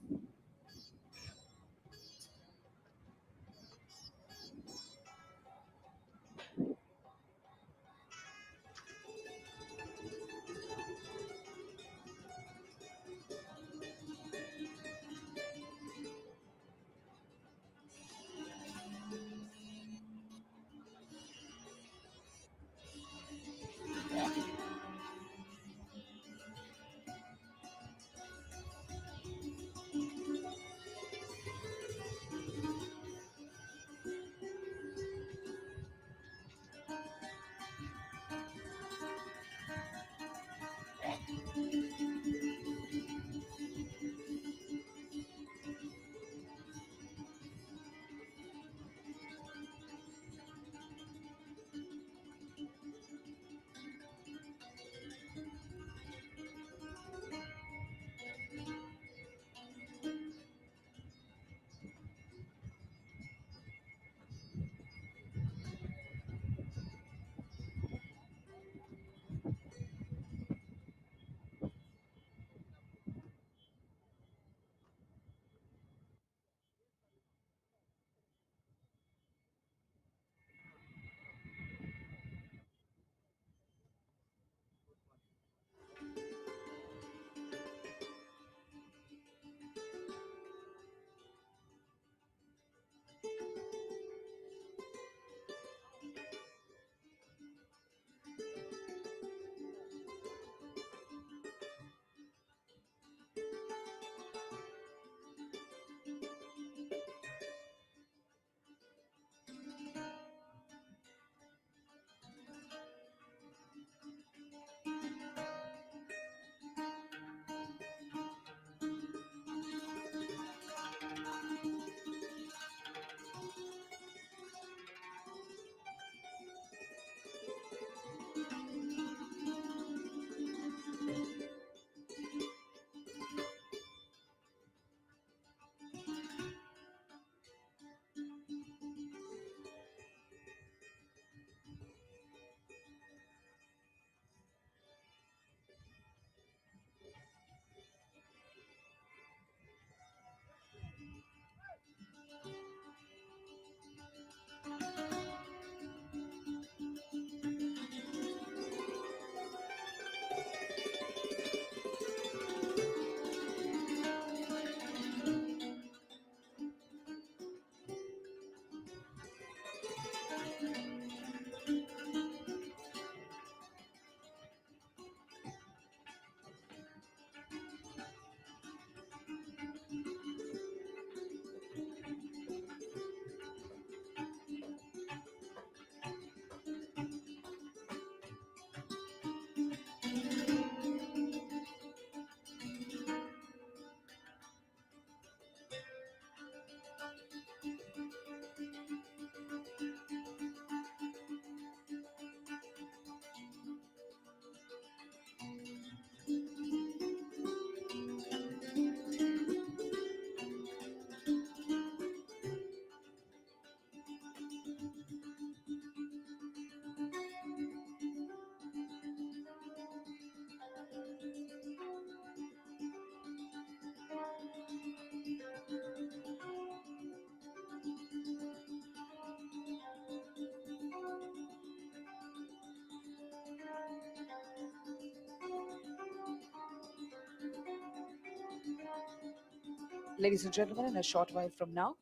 Ladies and gentlemen, in a short while from now,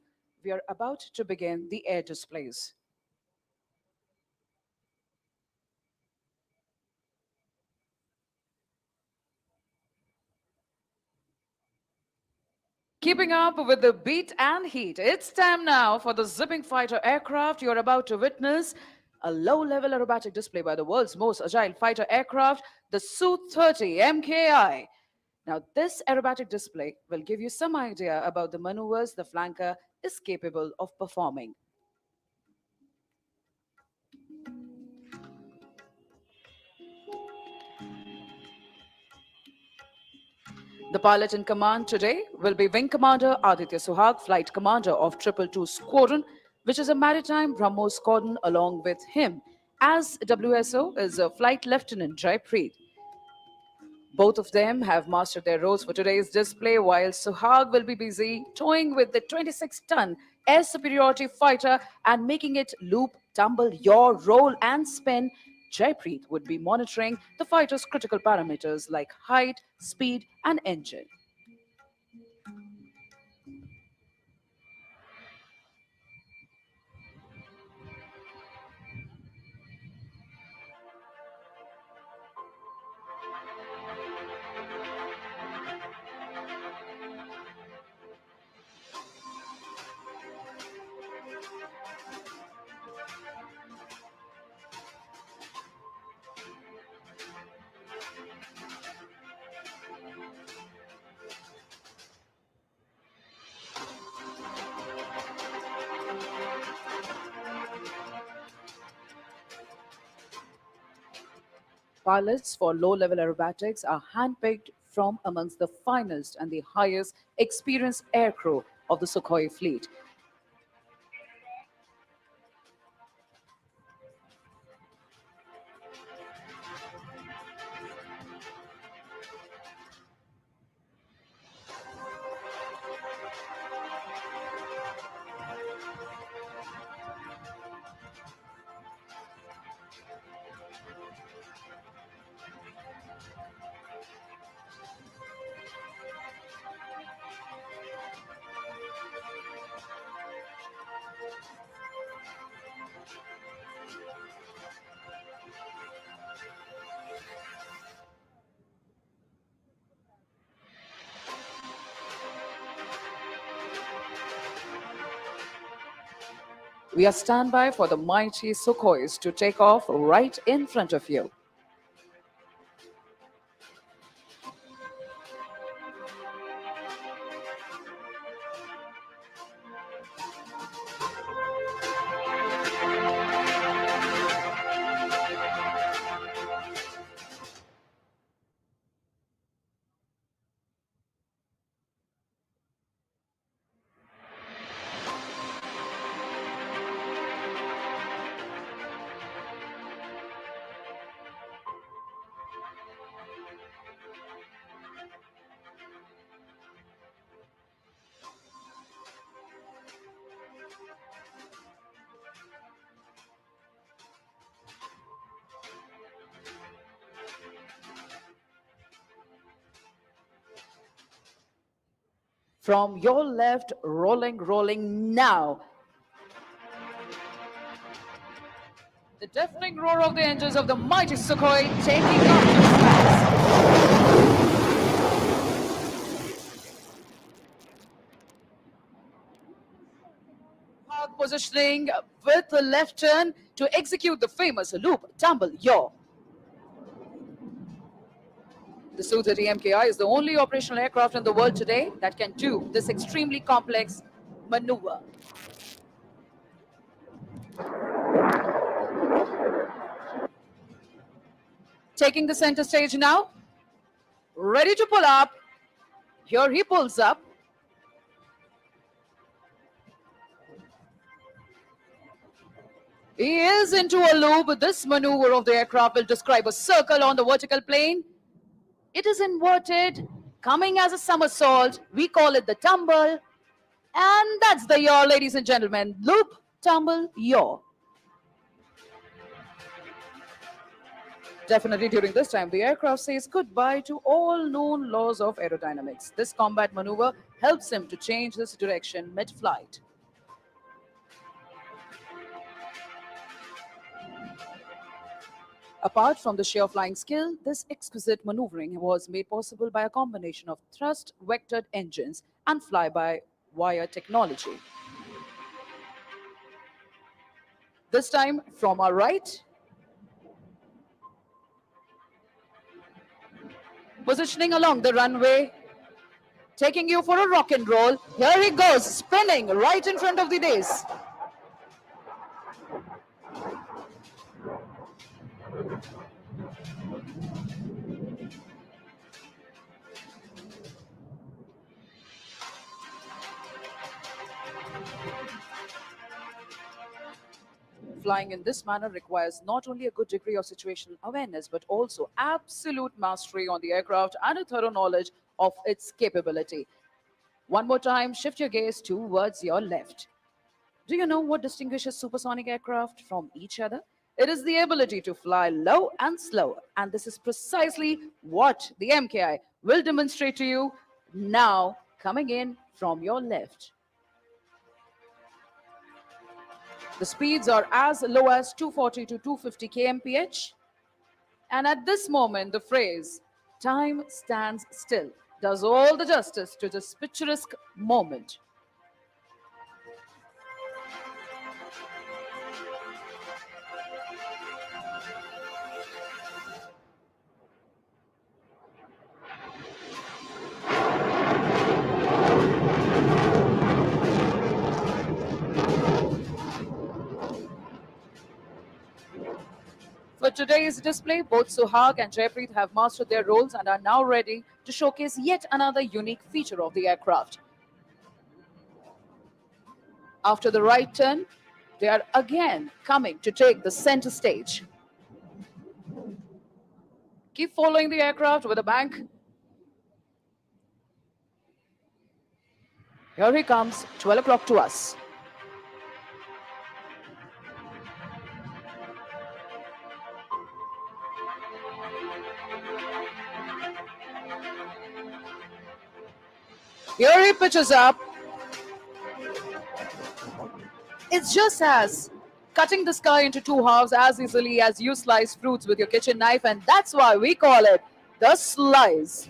we are about to begin the air displays. Keeping up with the beat and heat, it's time now for the zipping fighter aircraft. You're about to witness a low-level aerobatic display by the world's most agile fighter aircraft, the Su-30 MKI. Now, this aerobatic display will give you some idea about the maneuvers the flanker is capable of performing. The pilot in command today will be Wing Commander Aditya Suhag, Flight Commander of 222 Squadron, which is a maritime BrahMos squadron. Along with him as WSO is Flight Lieutenant Jaipreet. Both of them have mastered their roles for today's display, while Suhag will be busy toying with the 26-ton air superiority fighter and making it loop, tumble, yaw, roll, and spin. Jaipreet would be monitoring the fighter's critical parameters like height, speed, and engine. Pilots for low-level aerobatics are handpicked from amongst the finest and the highest experienced aircrew of the Sukhoi fleet. We are standby for the mighty Sukhois to take off right in front of you. From your left, rolling now. The deafening roar of the engines of the mighty Sukhoi taking off to skies. Positioning with the left turn to execute the famous loop, tumble, yaw. The Su-30 MKI is the only operational aircraft in the world today that can do this extremely complex maneuver. Taking the center stage now, ready to pull up. Here he pulls up. He is into a loop. This maneuver of the aircraft will describe a circle on the vertical plane. It is inverted, coming as a somersault. We call it the tumble. And that's the yaw, ladies and gentlemen. Loop, tumble, yaw. Definitely during this time, the aircraft says goodbye to all known laws of aerodynamics. This combat maneuver helps him to change his direction mid-flight. Apart from the sheer flying skill, this exquisite maneuvering was made possible by a combination of thrust-vectored engines and fly-by-wire technology. This time from our right, positioning along the runway, taking you for a rock and roll. Here he goes, spinning right in front of the dais. Flying in this manner requires not only a good degree of situational awareness, but also absolute mastery on the aircraft and a thorough knowledge of its capability. One more time, shift your gaze towards your left. Do you know what distinguishes supersonic aircraft from each other? It is the ability to fly low and slow, and this is precisely what the MKI will demonstrate to you now, coming in from your left. The speeds are as low as 240 to 250 kmph. And at this moment, the phrase, "time stands still," does all the justice to this picturesque moment. For today's display, both Suhag and Jaypreet have mastered their roles and are now ready to showcase yet another unique feature of the aircraft. After the right turn, they are again coming to take the center stage. Keep following the aircraft with a bank. Here he comes, 12 o'clock to us. Here he pitches up. It's just as cutting the sky into two halves as easily as you slice fruits with your kitchen knife, and that's why we call it the slice.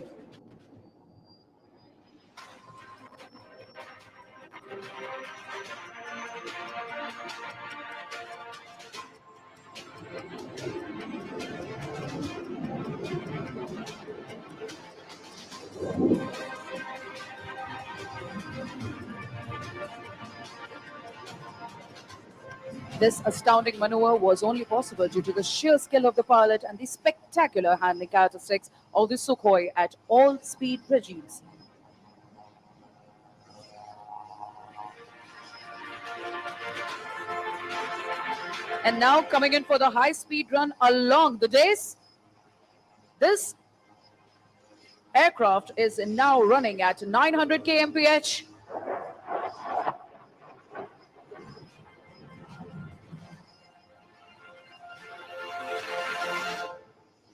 This astounding maneuver was only possible due to the sheer skill of the pilot and the spectacular handling characteristics of the Sukhoi at all speed regimes. And now coming in for the high-speed run along the dais, this aircraft is now running at 900 kmph.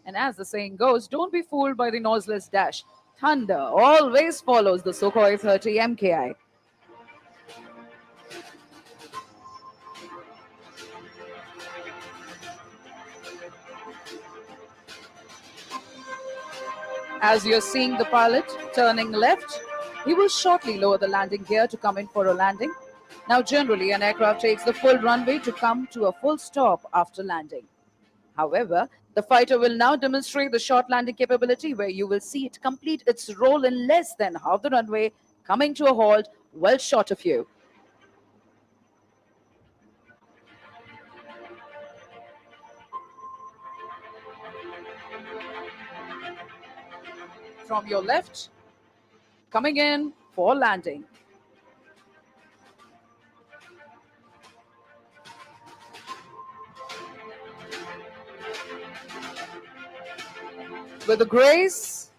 And as the saying goes, don't be fooled by the noiseless dash. Thunder always follows the Sukhoi 30 MKI. As you're seeing the pilot turning left, he will shortly lower the landing gear to come in for a landing. Now generally an aircraft takes the full runway to come to a full stop after landing. However, the fighter will now demonstrate the short landing capability where you will see it complete its roll in less than half the runway, coming to a halt well short of you. From your left, coming in for landing. With the grace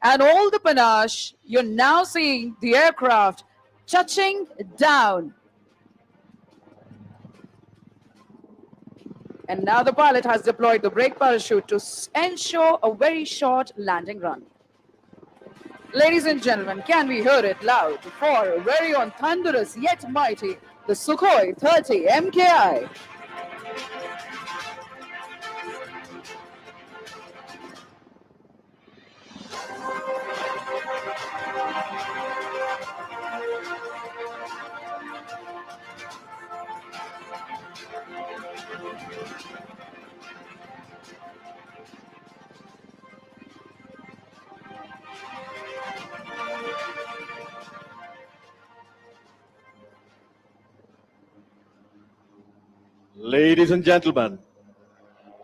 and all the panache, you're now seeing the aircraft touching down. And now the pilot has deployed the brake parachute to ensure a very short landing run. Ladies and gentlemen, can we hear it loud for very on thunderous yet mighty, the Sukhoi 30 MKI. Ladies and gentlemen,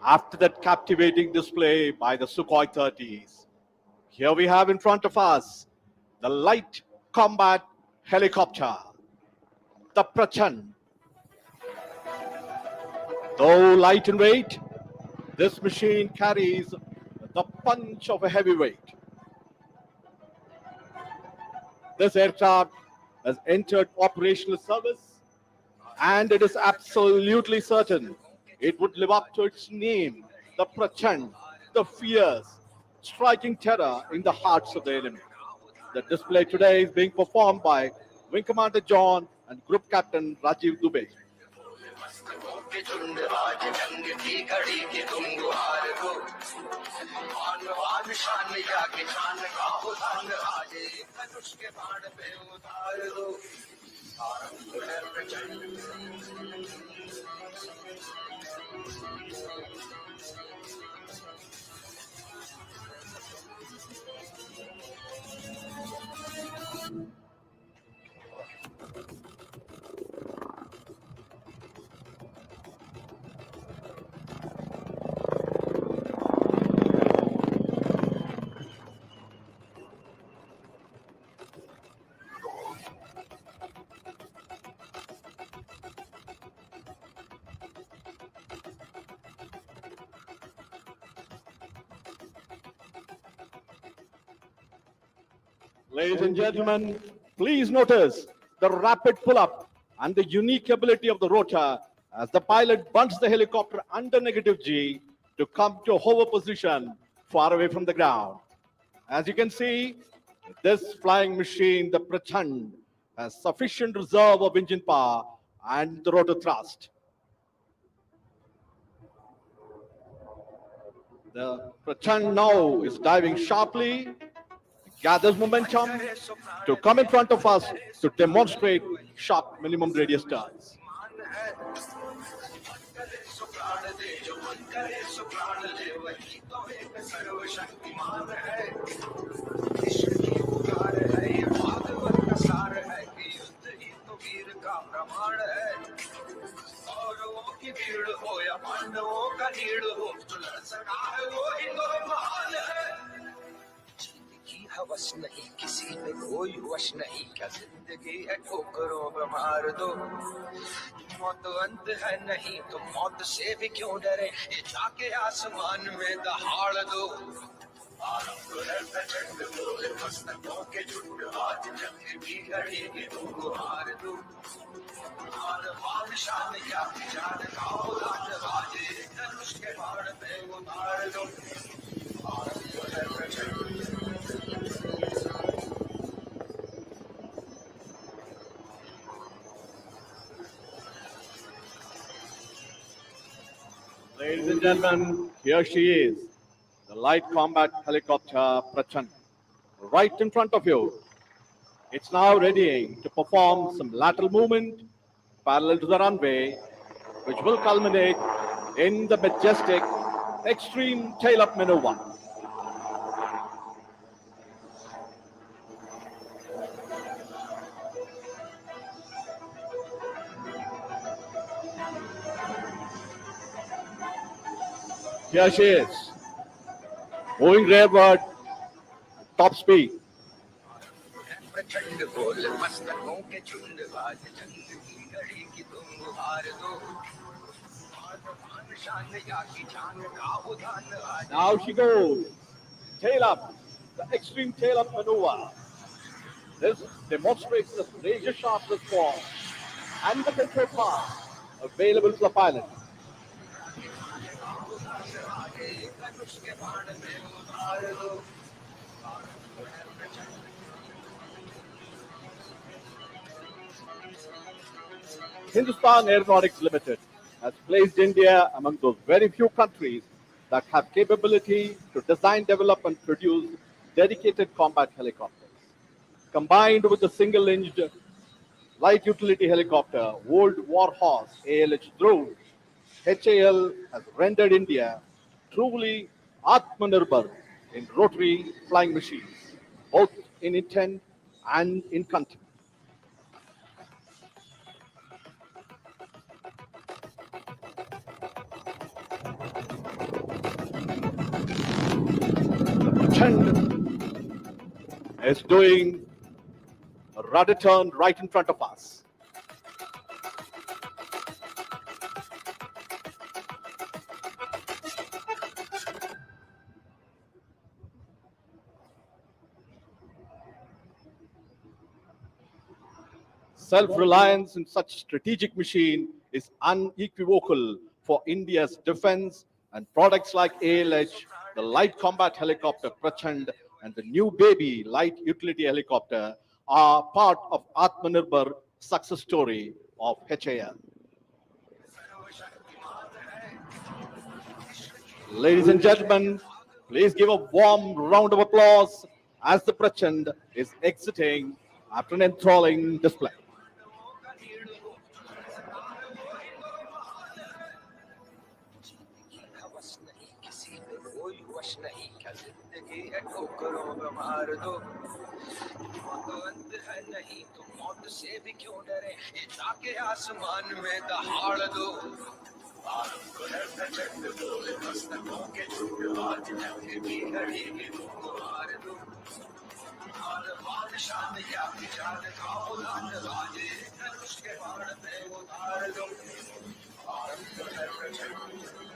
after that captivating display by the Sukhoi 30s, here we have in front of us the light combat helicopter, the Prachand. Though light in weight, this machine carries the punch of a heavyweight. This aircraft has entered operational service, and it is absolutely certain it would live up to its name, the Prachand, the fierce, striking terror in the hearts of the enemy. The display today is being performed by Wing Commander John and Group Captain Rajiv Dubey. Ladies and gentlemen, please notice the rapid pull-up and the unique ability of the rotor as the pilot bunts the helicopter under -G to come to a hover position far away from the ground. As you can see, this flying machine, the Prachand, has sufficient reserve of engine power and the rotor thrust. The Prachand now is diving sharply, gathers momentum to come in front of us to demonstrate sharp minimum radius turns. हवस नहीं किसी पे कोई वश नहीं क्या जिंदगी है ठोकरों पे मार दो मौत अंत है नहीं तो मौत से भी क्यों डरे ये जाके आसमान में दहाड़ दो मस्तकों के झुंड आज जंग की घड़ी की तुमको हार दो शान या जान खाओ राज बाजे धनुष के बाण पे उतार दो Ladies and gentlemen, here she is, the light combat helicopter Prachand, right in front of you. It's now ready to perform some lateral movement parallel to the runway, which will culminate in the majestic extreme tail-up maneuver. Here she is, moving rearward, top speed. प्रचंड बोल मस्तकों के झुंड आज जंग की घड़ी की तुम गुहार दो शान या की जान का उदान आज Now she goes, tail up, the extreme tail up maneuver. This demonstrates the razor sharp response and the control path available to the pilot. धनुष के बाण में उतार दो Hindustan Aeronautics Limited has placed India among those very few countries that have capability to design, develop, and produce dedicated combat helicopters. Combined with the single-engine light utility helicopter, World War Horse ALH drone, HAL has rendered India truly Atmanirbhar in rotary flying machines, both in intent and in content. Chand is doing a rudder turn right in front of us. Self-reliance in such strategic machine is unequivocal for India's defense, and products like ALH, the light combat helicopter Prachand, and the new baby light utility helicopter are part of Atmanirbhar success story of HAL. Ladies and gentlemen, please give a warm round of applause as the Prachand is exiting after an enthralling display. हवस नहीं किसी पे कोई वश नहीं क्या जिंदगी है ठोकरों में मार दो मौत अंत है नहीं तो मौत से भी क्यों डरे ये ताके आसमान में दहाड़ दो आलम को है प्रचंड बोल मस्तकों के झूठ आज जंग की घड़ी भी तुमको हार दो और बादशाह या जान खाओ लाल राजे धनुष के बाण पे उतार दो आलम को है प्रचंड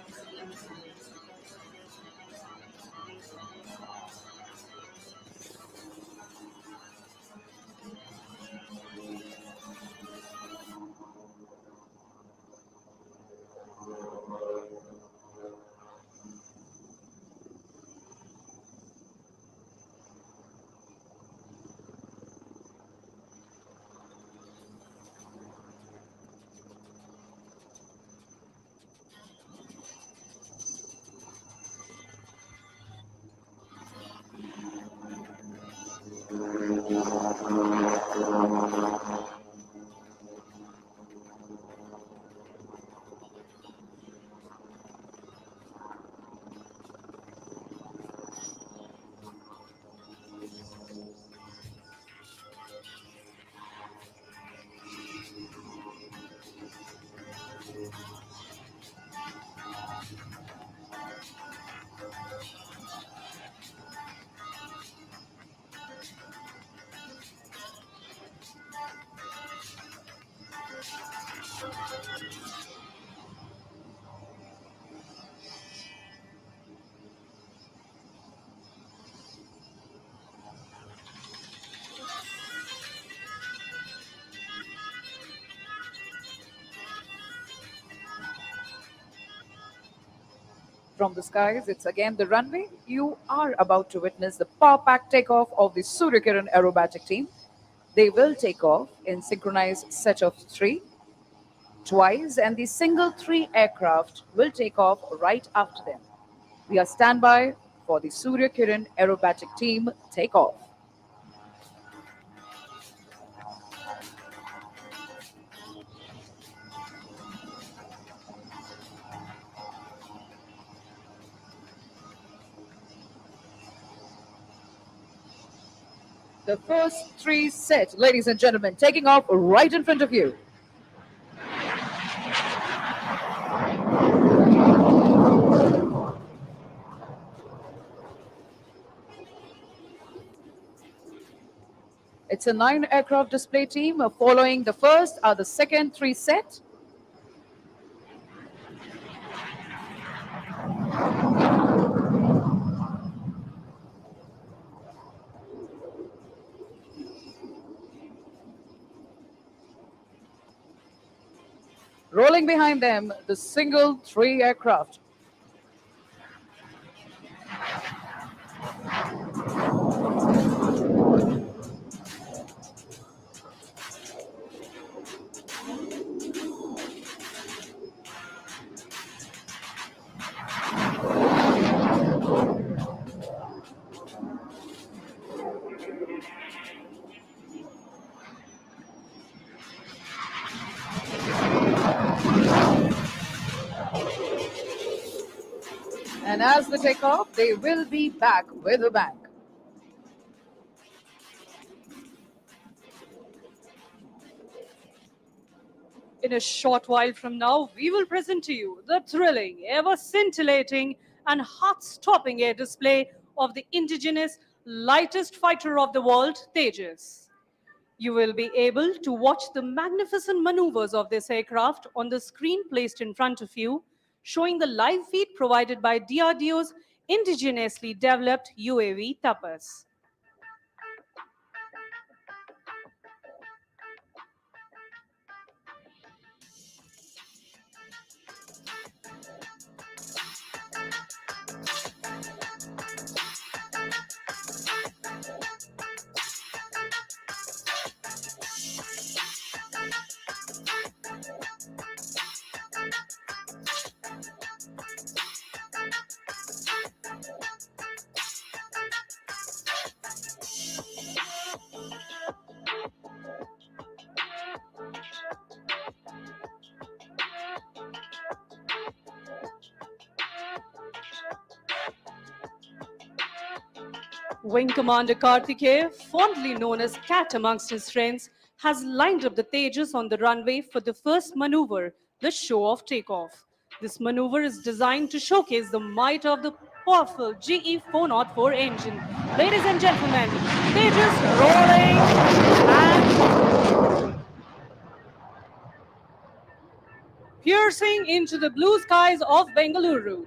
From the skies, it's again the runway. You are about to witness the power-packed takeoff of the Suryakiran aerobatic team. They will take off in synchronized set of three, twice, and the single three aircraft will take off right after them. We are standby for the Suryakiran aerobatic team takeoff. The first three set, ladies and gentlemen, taking off right in front of you. It's a 9 aircraft display team. Following the first are the second three set. Rolling behind them, the single three aircraft. And as they take off, they will be back with a bang. In a short while from now, we will present to you the thrilling, ever scintillating, and heart-stopping air display of the indigenous lightest fighter of the world, Tejas. You will be able to watch the magnificent maneuvers of this aircraft on the screen placed in front of you, showing the live feed provided by DRDO's indigenously developed UAV Tapas. Wing Commander Karthikeya, fondly known as Cat amongst his friends, has lined up the Tejas on the runway for the first maneuver, the show-off takeoff. This maneuver is designed to showcase the might of the powerful GE 404 engine. Ladies and gentlemen, Tejas rolling and piercing into the blue skies of Bengaluru.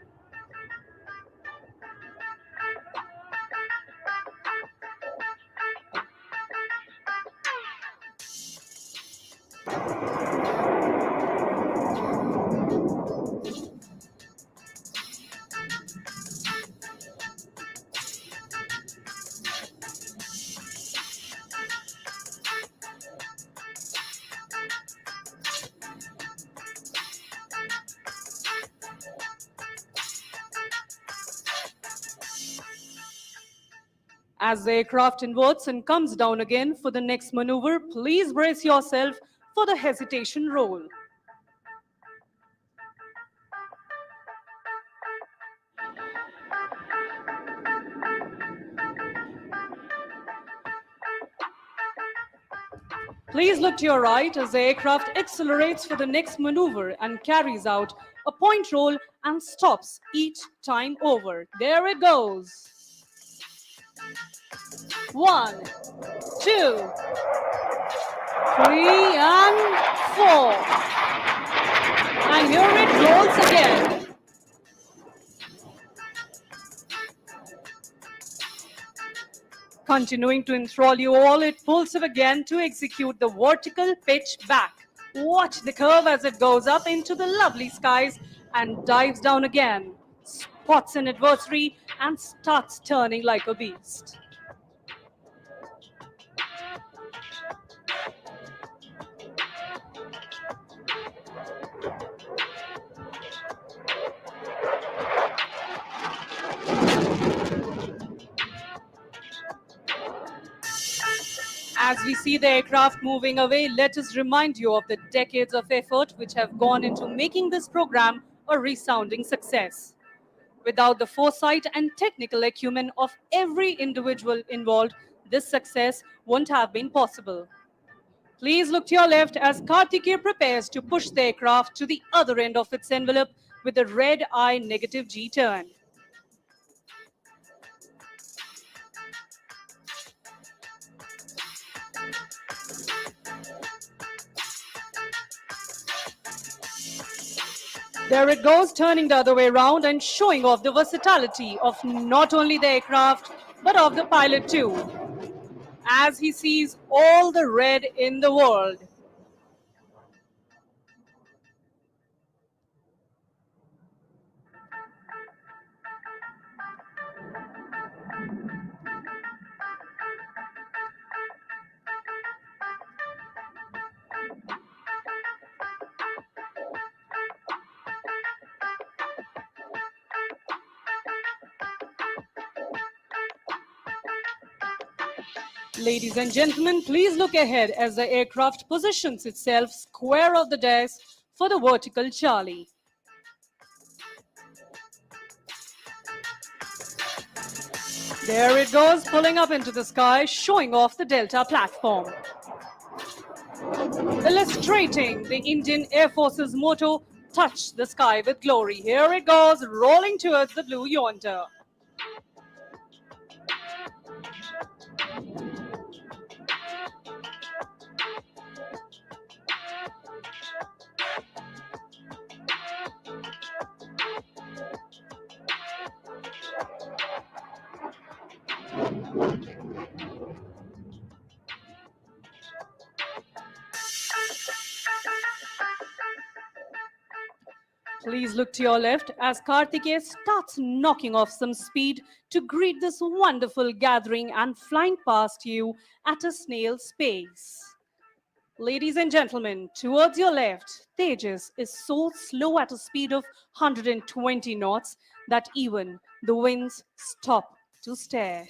As the aircraft inverts and comes down again for the next maneuver, please brace yourself for the hesitation roll. Please look to your right as the aircraft accelerates for the next maneuver and carries out a point roll and stops each time over. There it goes. 1, 2, 3, and 4. And here it rolls again. Continuing to enthrall you all, it pulls up again to execute the vertical pitch back. Watch the curve as it goes up into the lovely skies and dives down again, spots an adversary and starts turning like a beast. As we see the aircraft moving away, let us remind you of the decades of effort which have gone into making this program a resounding success. Without the foresight and technical acumen of every individual involved, this success wouldn't have been possible. Please look to your left as Karthikeya prepares to push the aircraft to the other end of its envelope with a red eye negative G turn. There it goes, turning the other way around and showing off the versatility of not only the aircraft, but of the pilot too, as he sees all the red in the world. Ladies and gentlemen, please look ahead as the aircraft positions itself square of the desk for the vertical Charlie. There it goes, pulling up into the sky, showing off the Delta platform. Illustrating the Indian Air Force's motto, touch the sky with glory. Here it goes, rolling towards the blue yonder. Please look to your left as Kartikeya starts knocking off some speed to greet this wonderful gathering and flying past you at a snail's pace. Ladies and gentlemen, towards your left, Tejas is so slow at a speed of 120 knots that even the winds stop to stare.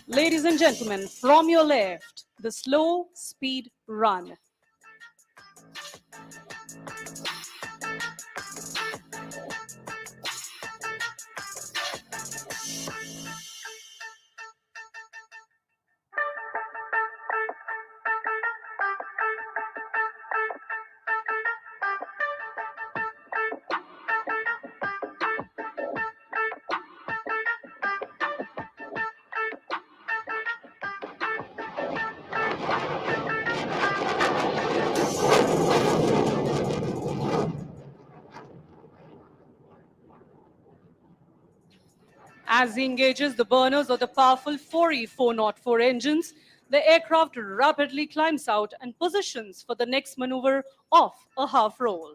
Ladies and gentlemen, from your left, the slow speed run. As he engages the burners of the powerful 4E404 engines, the aircraft rapidly climbs out and positions for the next maneuver of a half roll.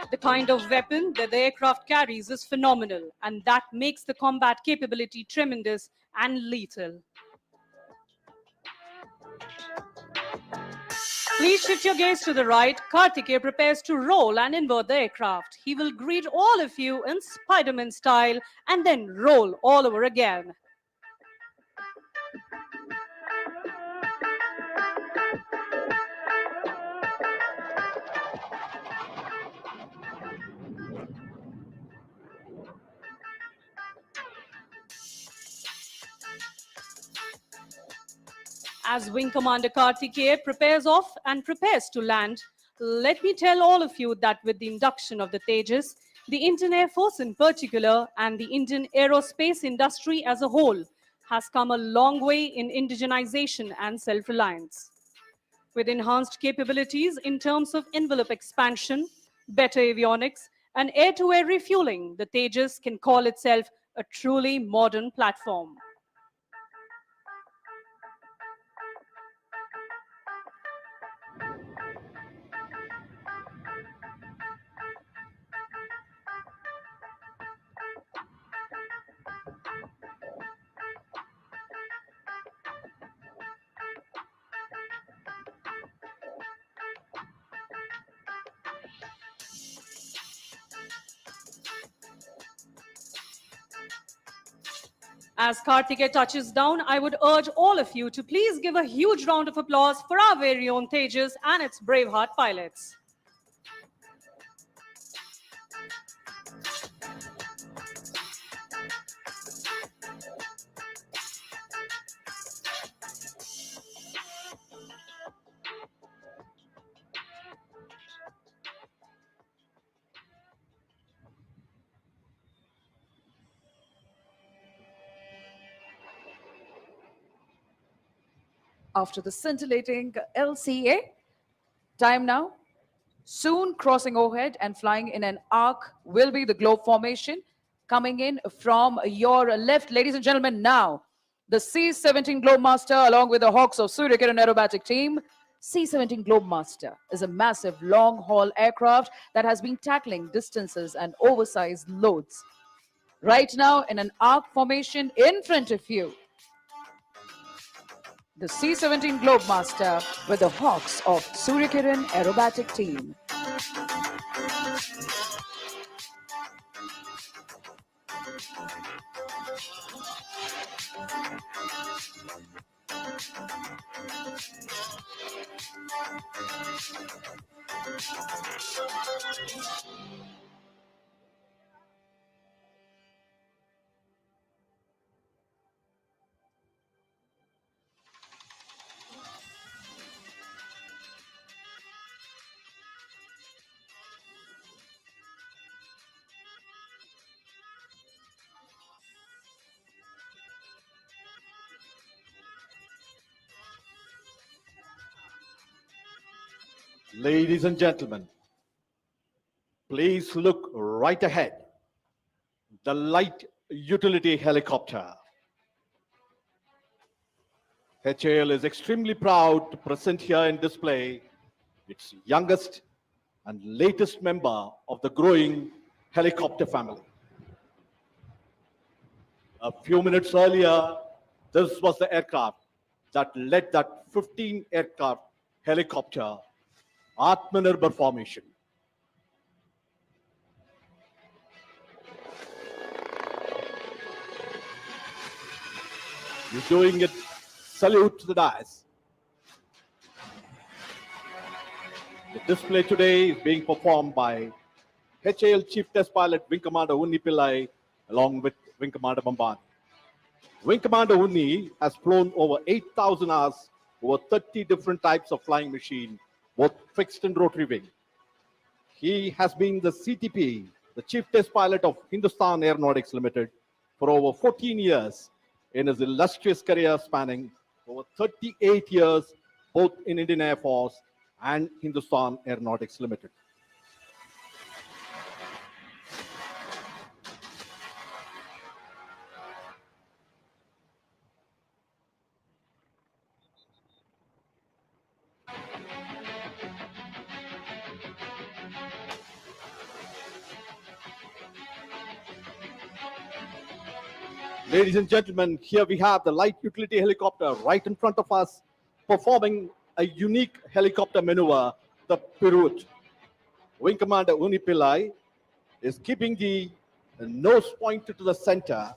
The kind of weapon that the aircraft carries is phenomenal, and that makes the combat capability tremendous and lethal. Please shift your gaze to the right. Kartikeya prepares to roll and invert the aircraft. He will greet all of you in Spider-Man style and then roll all over again. As Wing Commander Kartikeya prepares off and prepares to land, let me tell all of you that with the induction of the Tejas, the Indian Air Force in particular and the Indian aerospace industry as a whole has come a long way in indigenization and self-reliance. With enhanced capabilities in terms of envelope expansion, better avionics, and air-to-air refueling, the Tejas can call itself a truly modern platform. As Kartikeya touches down, I would urge all of you to please give a huge round of applause for our very own Tejas and its braveheart pilots. After the scintillating LCA, time now. Soon crossing overhead and flying in an arc will be the globe formation. Coming in from your left, ladies and gentlemen, now the C-17 Globemaster along with the Hawks of Suryakiran Aerobatic Team. C-17 Globemaster is a massive long-haul aircraft that has been tackling distances and oversized loads. Right now in an arc formation in front of you, the C-17 Globemaster with the Hawks of Suryakiran Aerobatic Team. Ladies and gentlemen, please look right ahead. The light utility helicopter. HAL is extremely proud to present here in display its youngest and latest member of the growing helicopter family. A few minutes earlier, this was the aircraft that led that 15 aircraft helicopter Atmanirbhar formation. You're doing it. Salute to the dais. The display today is being performed by HAL Chief Test Pilot Wing Commander Unni Pillai along with Wing Commander Bambani. Wing Commander Unni has flown over 8,000 hours over 30 different types of flying machine, both fixed and rotary wing. He has been the CTP, the Chief Test Pilot of Hindustan Aeronautics Limited, for over 14 years in his illustrious career spanning over 38 years, both in Indian Air Force and Hindustan Aeronautics Limited. Ladies and gentlemen, here we have the light utility helicopter right in front of us, performing a unique helicopter maneuver, the Pirouette. Wing Commander Unni Pillai is keeping the nose pointed to the center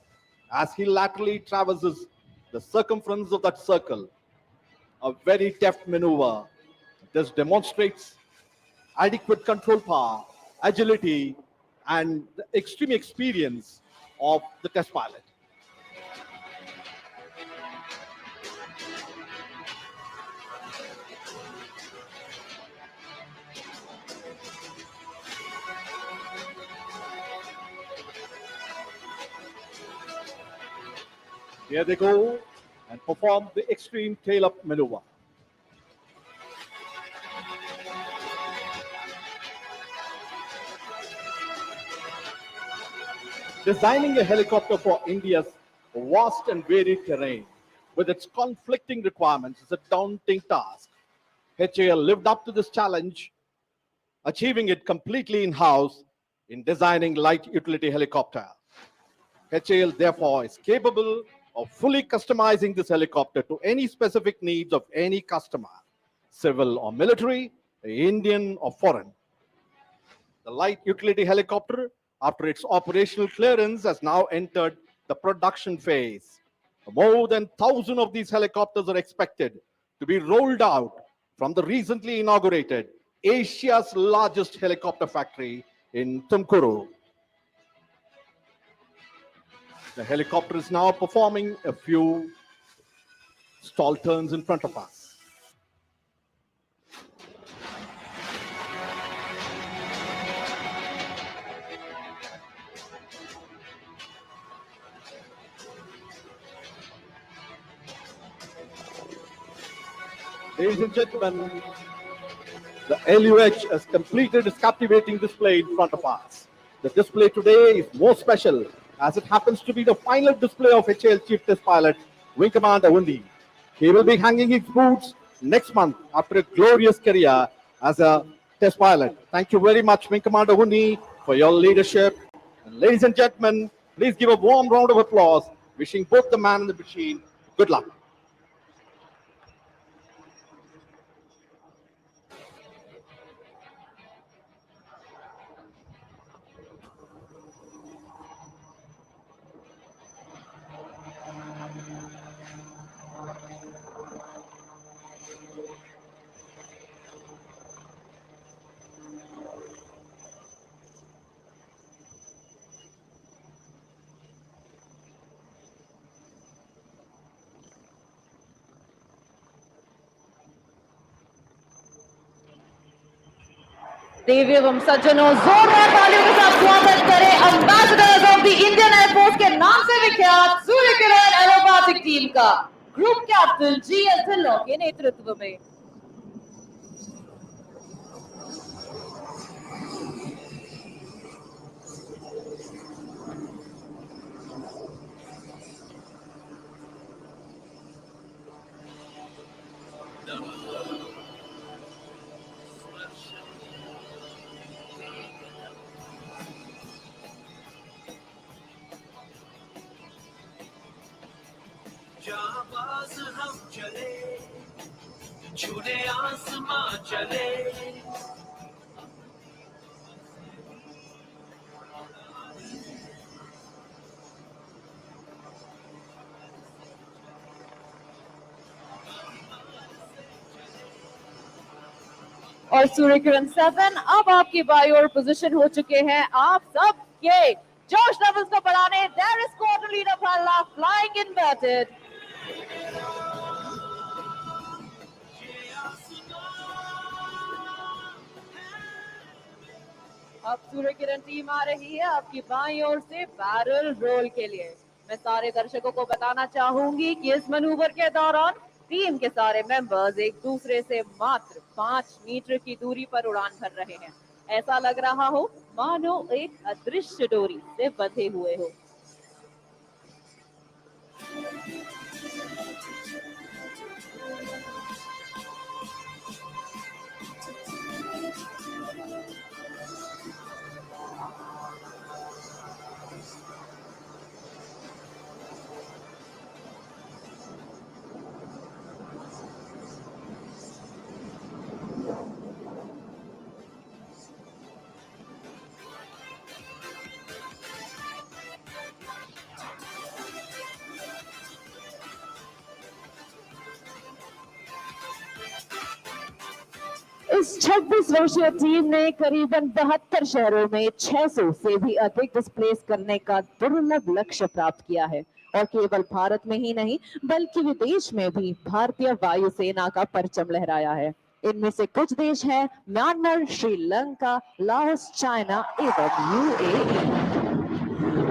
as he laterally traverses the circumference of that circle. A very deft maneuver. This demonstrates adequate control power, agility, and the extreme experience of the test pilot. Here they go and perform the extreme tail-up maneuver. Designing a helicopter for India's vast and varied terrain with its conflicting requirements is a daunting task. HAL lived up to this challenge, achieving it completely in-house in designing light utility helicopter. HAL therefore is capable of fully customizing this helicopter to any specific needs of any customer, civil or military, Indian or foreign. The light utility helicopter, after its operational clearance, has now entered the production phase. More than 1,000 of these helicopters are expected to be rolled out from the recently inaugurated Asia's largest helicopter factory in Tumkuru. The helicopter is now performing a few stall turns in front of us. Ladies and gentlemen, the LUH has completed its captivating display in front of us. The display today is more special as it happens to be the final display of HAL Chief Test Pilot Wing Commander Unni. He will be hanging his boots next month after a glorious career as a test pilot. Thank you very much, Wing Commander Unni, for your leadership. And ladies and gentlemen, please give a warm round of applause, wishing both the man and the machine good luck. देवी एवं सज्जनों, जोरदार तालियों के साथ स्वागत करें ambassadors of the Indian air force के नाम से विख्यात सूर्य किरण एरोबैटिक टीम का ग्रुप कैप्टन जी.एस. ढिल्लों के नेतृत्व में। जाबाज हम चले, छूने आसमां चले। और सूर्य किरण 7 अब आपकी बाई ओर पोजीशन हो चुके हैं। आप सब के जोश लेवल्स को बढ़ाने, देयर इज क्वार्टर लीडर पहला फ्लाइंग इन्वर्टेड। अब सूर्य किरण टीम आ रही है आपकी बाईं ओर से बैरल रोल के लिए। मैं सारे दर्शकों को बताना चाहूंगी कि इस मनूवर के दौरान टीम के सारे मेंबर्स एक दूसरे से मात्र 5 मीटर की दूरी पर उड़ान भर रहे हैं। ऐसा लग रहा हो मानो एक अदृश्य डोरी से बंधे हुए हो। इस 26 वर्षीय टीम ने करीबन 72 शहरों में 600 से भी अधिक डिस्प्लेस करने का दुर्लभ लक्ष्य प्राप्त किया है और केवल भारत में ही नहीं बल्कि विदेश में भी भारतीय वायुसेना का परचम लहराया है। इनमें से कुछ देश हैं म्यांमार, श्रीलंका, लाओस, चाइना एवं UAE.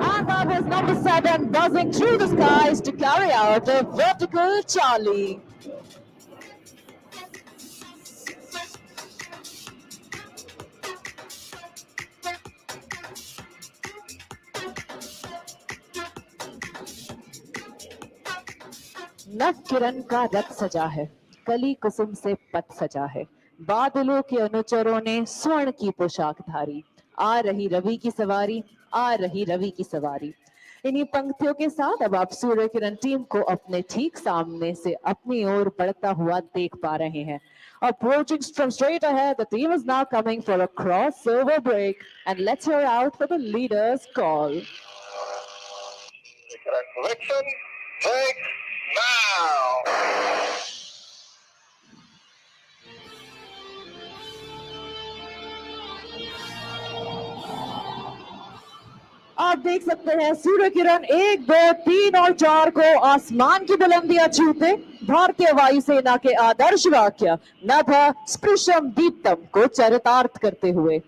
And that was number 7 buzzing through the skies to carry out a vertical Charlie. नव किरण का रथ सजा है, कली कुसुम से पथ सजा है, बादलों के अनुचरों ने स्वर्ण की पोशाक धारी, आ रही रवि की सवारी, आ रही रवि की सवारी। इन्हीं पंक्तियों के साथ अब आप सूर्य किरण टीम को अपने ठीक सामने से अपनी ओर बढ़ता हुआ देख पा रहे हैं। Approaching from straight ahead, the team is now coming for a crossover break, and let's hear out for the leader's call. Correction, break now. आप देख सकते हैं सूर्य किरण 1, 2, 3 और 4 को आसमान की बुलंदियां छूते भारतीय वायुसेना के आदर्श वाक्य नभ स्पृशम दीप्तम को चरितार्थ करते हुए।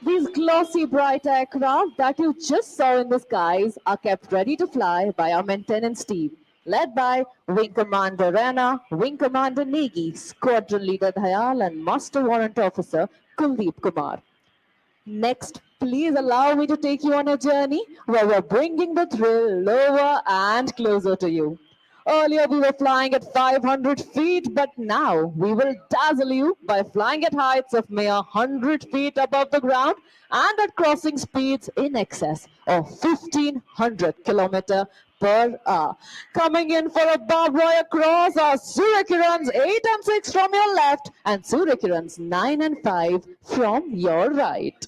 These glossy bright aircraft that you just saw in the skies are kept ready to fly by our maintenance team, led by Wing Commander Rana, Wing Commander Negi, Squadron Leader Dayal, and Master Warrant Officer Kuldeep Kumar. Next, please allow me to take you on a journey where we're bringing the thrill lower and closer to you. Earlier, we were flying at 500 feet, but now we will dazzle you by flying at heights of mere 100 feet above the ground and at crossing speeds in excess of 1500 kilometers per hour. Coming in for a barbed wire cross are Surya Kiran's 8 and 6 from your left and Surya Kiran's 9 and 5 from your right.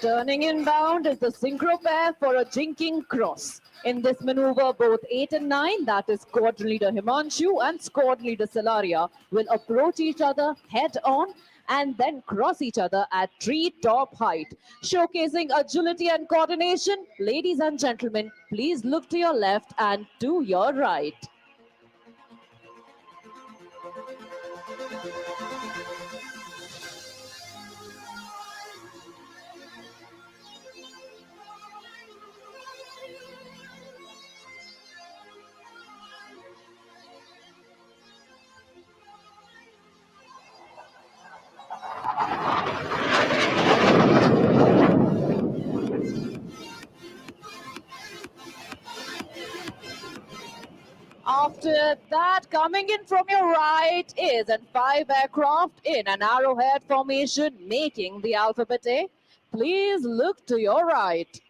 Turning inbound is the synchro pair for a jinking cross. In this maneuver, both 8 and 9, that is squad leader Himanshu and squad leader Salaria, will approach each other head on and then cross each other at tree top height. Showcasing agility and coordination, ladies and gentlemen, please look to your left and to your right. After that, coming in from your right is an 5 aircraft in an arrowhead formation, making the alphabet A. Please look to your right.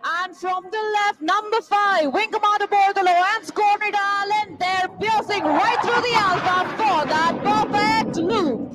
And from the left, number 5, Wing Commander Bordalo and Squad Leader Allen, they're piercing right through the alpha for that perfect loop.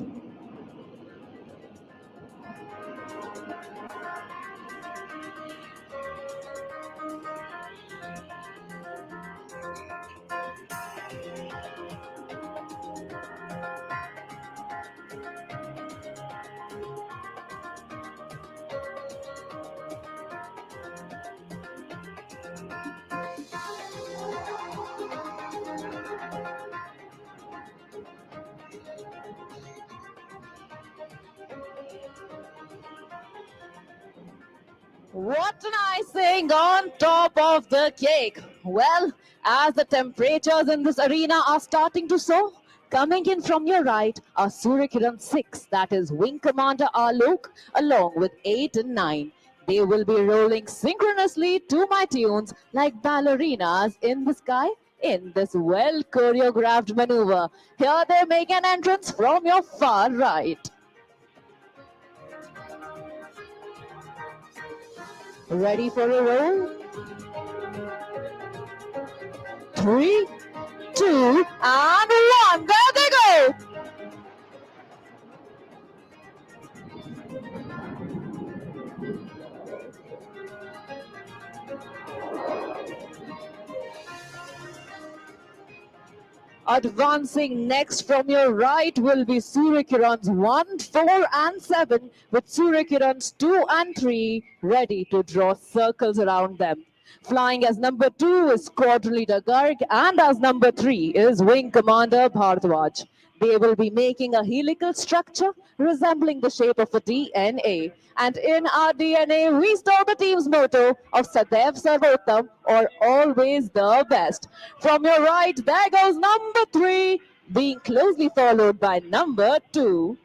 What an icing on top of the cake. Well, as the temperatures in this arena are starting to soar, coming in from your right are Surya Kiran 6, that is Wing Commander Alok, along with 8 and 9. They will be rolling synchronously to my tunes like ballerinas in the sky in this well choreographed maneuver. Here they make an entrance from your far right. Ready for a roll? 3, 2, and 1. There they go. Advancing next from your right will be Surya Kiran's 1, 4, and 7, with Surya Kiran's 2 and 3 ready to draw circles around them. Flying as number 2 is Squad Leader Garg, and as number 3 is Wing Commander Bhardwaj. They will be making a helical structure resembling the shape of a DNA. And in our DNA, we store the team's motto of Sadaiv Sarvottam, or always the best. From your right, there goes number 3, being closely followed by number 2.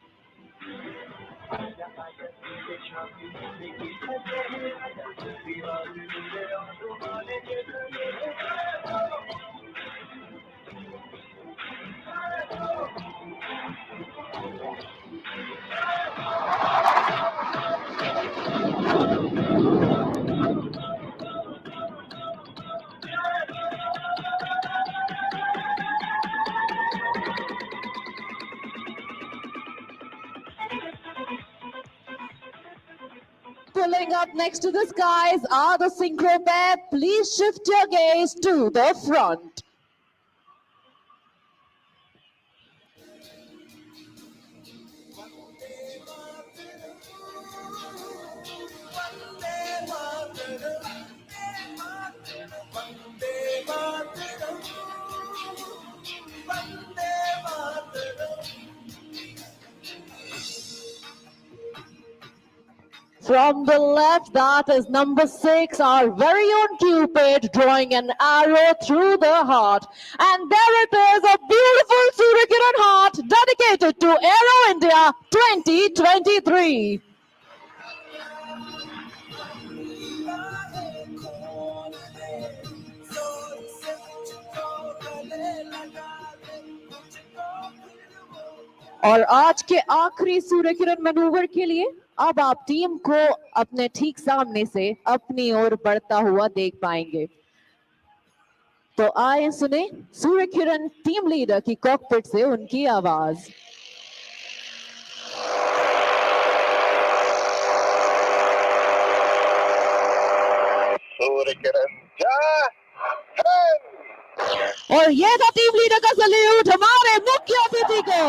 Pulling up next to the skies are the synchro pair. Please shift your gaze to the front. From the left, that is number 6, our very own Cupid, drawing an arrow through the heart. And there it is, a beautiful Surya Kiran heart dedicated to Aero India 2023. और आज के आखिरी Surya Kiran manoeuvre के लिए अब आप team को अपने ठीक सामने से अपनी ओर बढ़ता हुआ देख पाएंगे. तो आए सुने सूर्य किरण टीम लीडर की कॉकपिट से उनकी आवाज। सूर्य किरण जय हिंद। और ये था टीम लीडर का सल्यूट हमारे मुख्य अतिथि को।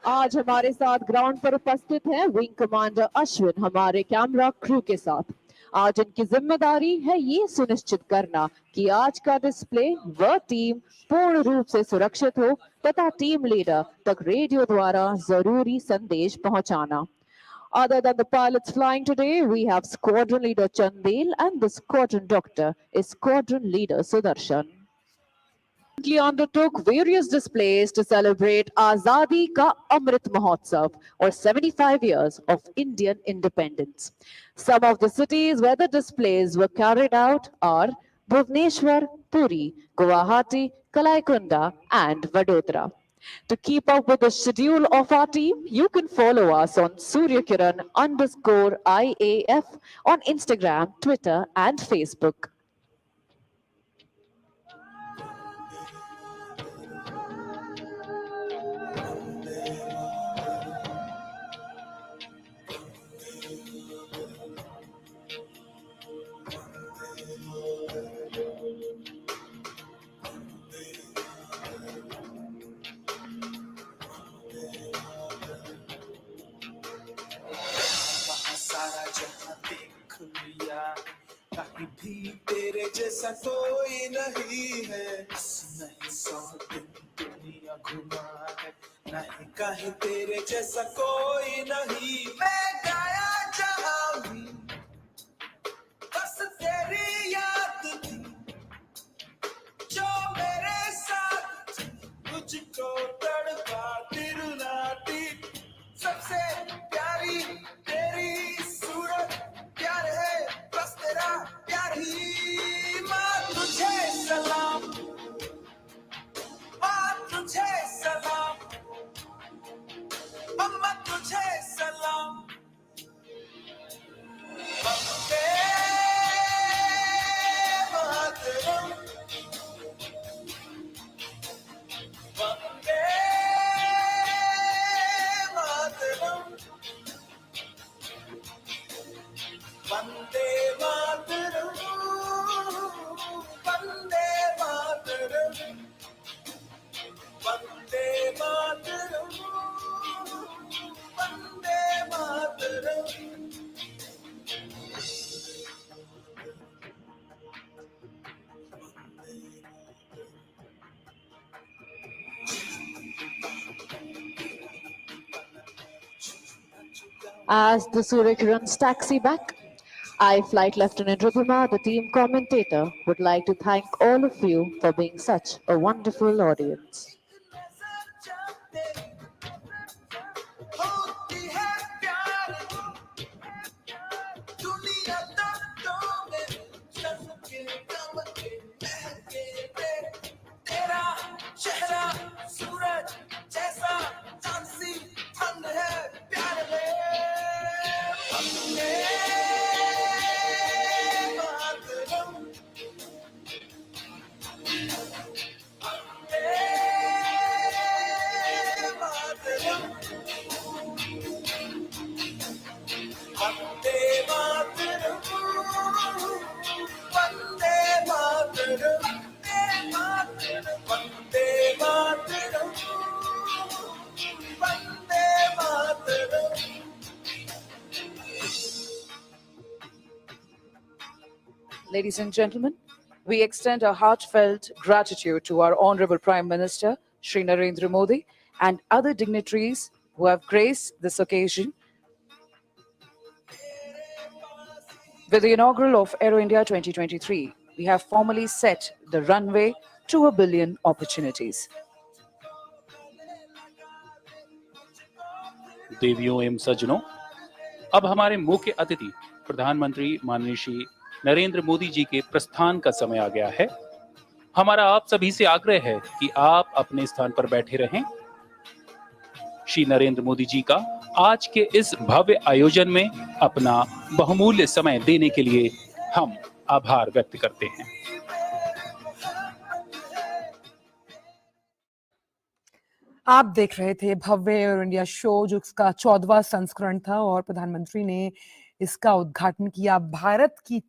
आज हमारे साथ ग्राउंड पर उपस्थित हैं विंग कमांडर अश्विन हमारे कैमरा क्रू के साथ। आज इनकी जिम्मेदारी है ये सुनिश्चित करना कि आज का डिस्प्ले व टीम पूर्ण रूप से सुरक्षित हो तथा टीम लीडर तक रेडियो द्वारा जरूरी संदेश पहुंचाना। Other than the pilots flying today, we have Squadron Leader Chandel and the Squadron Doctor is Squadron Leader Sudarshan. He undertook various displays to celebrate Azadi Ka Amrit Mahotsav or 75 years of Indian independence. Some of the cities where the displays were carried out are Bhubaneswar, Puri, Guwahati, Kalaikunda and Vadodara. To keep up with the schedule of our team, you can follow us on Suryakiran_IAF on Instagram, Twitter and Facebook. सारा जहां देख लिया, कहीं भी तेरे जैसा कोई नहीं है। नहीं 100 दिन दुनिया घुमा है, नहीं कहीं तेरे जैसा कोई नहीं। मैं गाया जहां भी बस तेरी याद थी, जो मेरे साथ तुझको तड़पाती रुलाती। सबसे प्यारी तेरी सूरत, प्यार है बस तेरा प्यार ही। माँ तुझे सलाम, माँ तुझे सलाम, अम्मा तुझे सलाम। Vande Mataram, Vande Mataram, Vande Mataram, Vande Mataram, Vande Mataram, Vande Mataram. As the Suryakirans taxi back, I, Flight Lieutenant Rudhima, the team commentator, would like to thank all of you for being such a wonderful audience. होती है प्यार दुनिया दर्दों में, चमके दमके महके दे। तेरा चेहरा सूरज जैसा, चांद सी ठंड है प्यार में। Vande Mataram, Vande Mataram, Vande Mataram, Vande Mataram, Vande Mataram, Vande Mataram. Ladies and gentlemen, we extend our heartfelt gratitude to our Honorable Prime Minister, Shri Narendra Modi, and other dignitaries who have graced this occasion. With the inaugural of Aero India 2023, we have formally set the runway to 1 billion opportunities. देवियों एवं सज्जनों, अब हमारे मुख्य अतिथि प्रधानमंत्री माननीय श्री नरेंद्र मोदी जी के प्रस्थान का समय आ गया है। हमारा आप सभी से आग्रह है कि आप अपने स्थान पर बैठे रहें। श्री नरेंद्र मोदी जी का आज के इस भव्य आयोजन में अपना बहुमूल्य समय देने के लिए हम आभार व्यक्त करते हैं। आप देख रहे थे भव्य एयर इंडिया शो, जो इसका 14वां संस्करण था और प्रधानमंत्री ने इसका उद्घाटन किया। भारत की